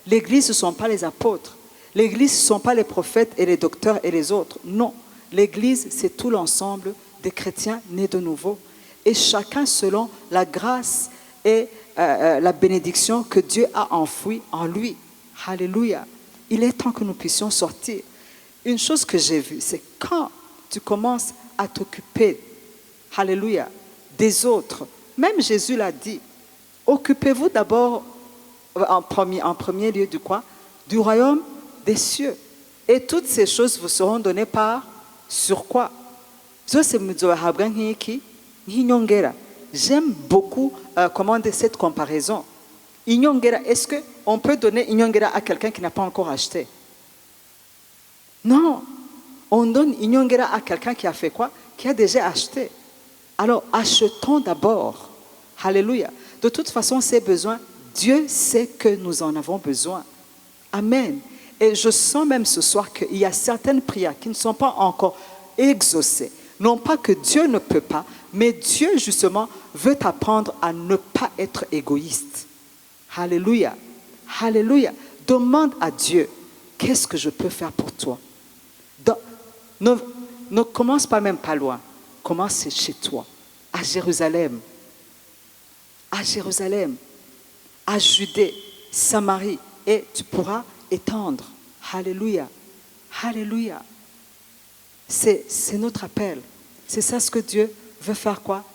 L'Église, ce ne sont pas les apôtres. L'Église, ce ne sont pas les prophètes et les docteurs et les autres. Non. L'Église, c'est tout l'ensemble des chrétiens nés de nouveau. Et chacun selon la grâce et la bénédiction que Dieu a enfouie en lui. Alléluia. Il est temps que nous puissions sortir. Une chose que j'ai vue, c'est quand tu commences à t'occuper, alléluia, des autres. Même Jésus l'a dit. Occupez-vous d'abord en premier lieu du quoi? Du royaume des cieux. Et toutes ces choses vous seront données par sur quoi? J'aime beaucoup cette comparaison. Est-ce qu'on peut donner Inyongera à quelqu'un qui n'a pas encore acheté? Non. On donne Inyongera à quelqu'un qui a fait quoi? Qui a déjà acheté. Alors, achetons d'abord. Alléluia. De toute façon, ces besoins, Dieu sait que nous en avons besoin. Amen. Et je sens même ce soir qu'il y a certaines prières qui ne sont pas encore exaucées. Non pas que Dieu ne peut pas, mais Dieu justement veut t'apprendre à ne pas être égoïste. Alléluia. Alléluia. Demande à Dieu, qu'est-ce que je peux faire pour toi? Ne commence pas même pas loin. Commence chez toi, à Jérusalem. À Jérusalem, à Judée, Samarie, et tu pourras étendre. Alléluia. Alléluia. C'est notre appel. C'est ça ce que Dieu veut faire quoi?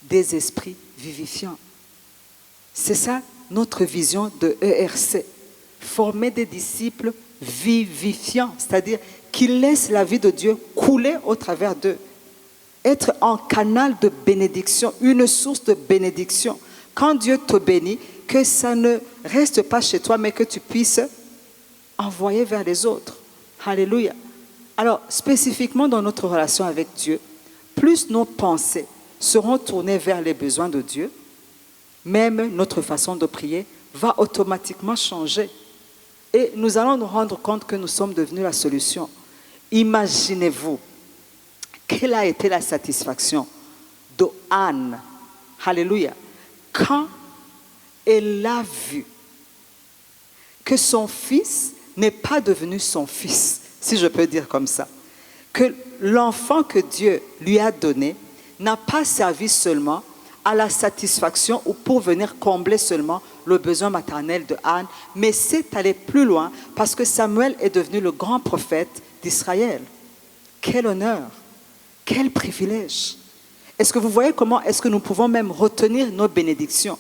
Des esprits vivifiants. C'est ça notre vision de ERC. Former des disciples vivifiants, c'est-à-dire qui laissent la vie de Dieu couler au travers d'eux. être un canal de bénédiction, une source de bénédiction. Quand Dieu te bénit, que ça ne reste pas chez toi, mais que tu puisses envoyer vers les autres. Alléluia. Alors, spécifiquement dans notre relation avec Dieu, plus nos pensées seront tournées vers les besoins de Dieu, même notre façon de prier va automatiquement changer. Et nous allons nous rendre compte que nous sommes devenus la solution. Imaginez-vous, quelle a été la satisfaction de Anne, alléluia, quand elle a vu que son fils n'est pas devenu son fils, si je peux dire comme ça, que l'enfant que Dieu lui a donné n'a pas servi seulement à la satisfaction ou pour venir combler seulement le besoin maternel de Anne, mais c'est allé plus loin parce que Samuel est devenu le grand prophète d'Israël. Quel honneur, quel privilège. Est-ce que vous voyez comment est-ce que nous pouvons même retenir nos bénédictions?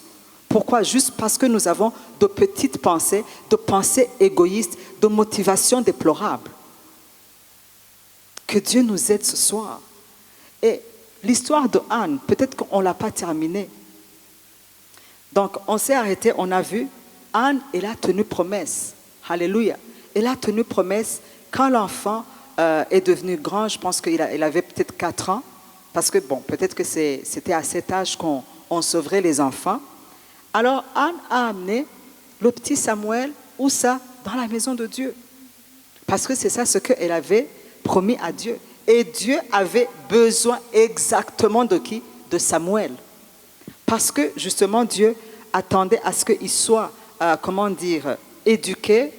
Pourquoi? Juste parce que nous avons de petites pensées, de pensées égoïstes, de motivations déplorables. Que Dieu nous aide ce soir. Et l'histoire de Anne, peut-être qu'on ne l'a pas terminée. Donc, on s'est arrêté, on a vu, Anne, elle a tenu promesse. Alléluia. Elle a tenu promesse quand l'enfant est devenu grand, je pense qu'il avait peut-être 4 ans, parce que, bon, peut-être que c'était à cet âge qu'on sauverait les enfants. Alors, Anne a amené le petit Samuel, où ça? Dans la maison de Dieu. Parce que c'est ça ce qu'elle avait promis à Dieu. Et Dieu avait besoin exactement de qui? De Samuel. Parce que justement Dieu attendait à ce qu'il soit, éduqué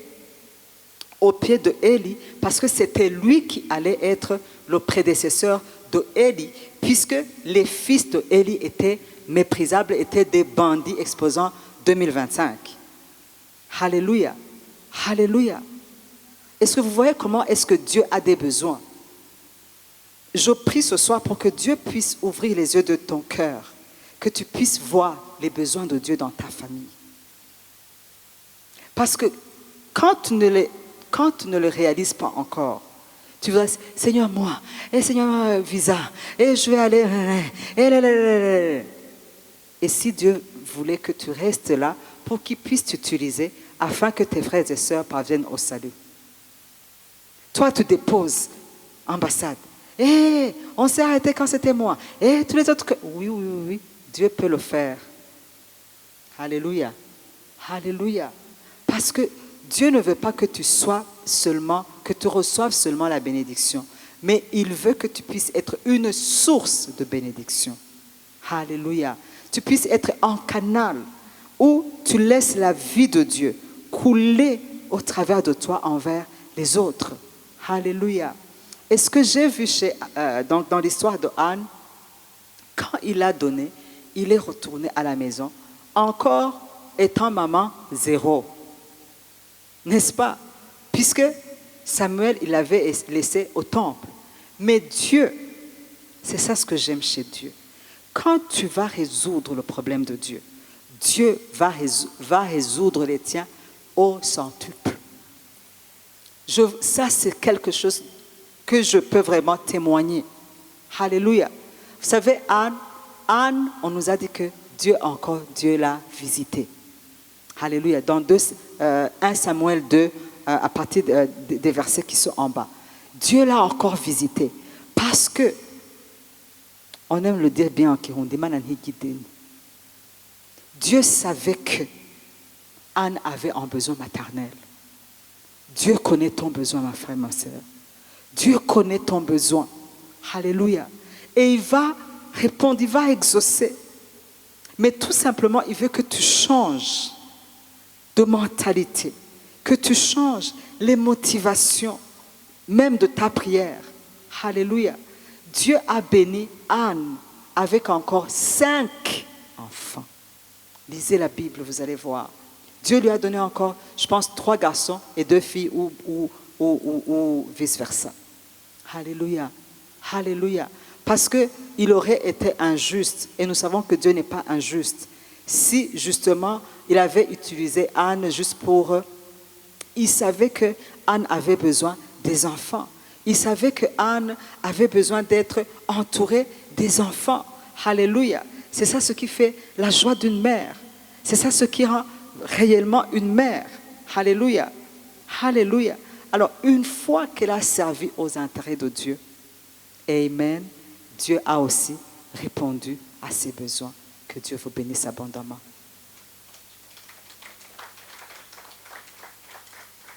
au pied de Élie, parce que c'était lui qui allait être le prédécesseur de Élie, puisque les fils de Élie étaient méprisables, étaient des bandits exposant 2025. Alléluia. Alléluia. Est-ce que vous voyez comment est-ce que Dieu a des besoins? Je prie ce soir pour que Dieu puisse ouvrir les yeux de ton cœur, que tu puisses voir les besoins de Dieu dans ta famille. Parce que quand tu ne le réalises pas encore, tu vas dire, Seigneur, moi, et Seigneur, visa, et je vais aller. Et si Dieu voulait que tu restes là pour qu'il puisse t'utiliser afin que tes frères et sœurs parviennent au salut. Toi, tu déposes ambassade. On s'est arrêté quand c'était moi. Tous les autres... Oui, Dieu peut le faire. Alléluia. Alléluia. Parce que Dieu ne veut pas que tu sois seulement, que tu reçoives seulement la bénédiction, mais il veut que tu puisses être une source de bénédiction. Alléluia. Tu puisses être un canal où tu laisses la vie de Dieu couler au travers de toi envers les autres. Alléluia. Et ce que j'ai vu dans l'histoire de Anne, quand il a donné, il est retourné à la maison, encore étant maman 0. N'est-ce pas? Puisque Samuel, il l'avait laissé au temple. Mais Dieu, c'est ça ce que j'aime chez Dieu. Quand tu vas résoudre le problème de Dieu, Dieu va résoudre les tiens au centuple. Ça, c'est quelque chose que je peux vraiment témoigner. Alléluia. Vous savez, Anne, on nous a dit que Dieu l'a visité. Alléluia. Dans 1 Samuel 2, à partir des versets qui sont en bas. Dieu l'a encore visité. Parce que, on aime le dire bien en Kirundi, Dieu savait que Anne avait un besoin maternel. Dieu connaît ton besoin, ma frère, ma sœur. Dieu connaît ton besoin. Alléluia. Et il va répondre, il va exaucer. Mais tout simplement, il veut que tu changes de mentalité, que tu changes les motivations, même de ta prière. Alléluia. Dieu a béni Anne avec encore 5 enfants. Lisez la Bible, vous allez voir. Dieu lui a donné encore, je pense, 3 garçons et 2 filles ou vice-versa. Alléluia. Alléluia. Parce qu'il aurait été injuste, et nous savons que Dieu n'est pas injuste, si justement il avait utilisé Anne juste pour... Il savait que Anne avait besoin des enfants. Il savait que Anne avait besoin d'être entourée des enfants. Alléluia. C'est ça ce qui fait la joie d'une mère. C'est ça ce qui rend réellement une mère. Alléluia. Alléluia. Alors, une fois qu'elle a servi aux intérêts de Dieu, amen, Dieu a aussi répondu à ses besoins. Que Dieu vous bénisse abondamment.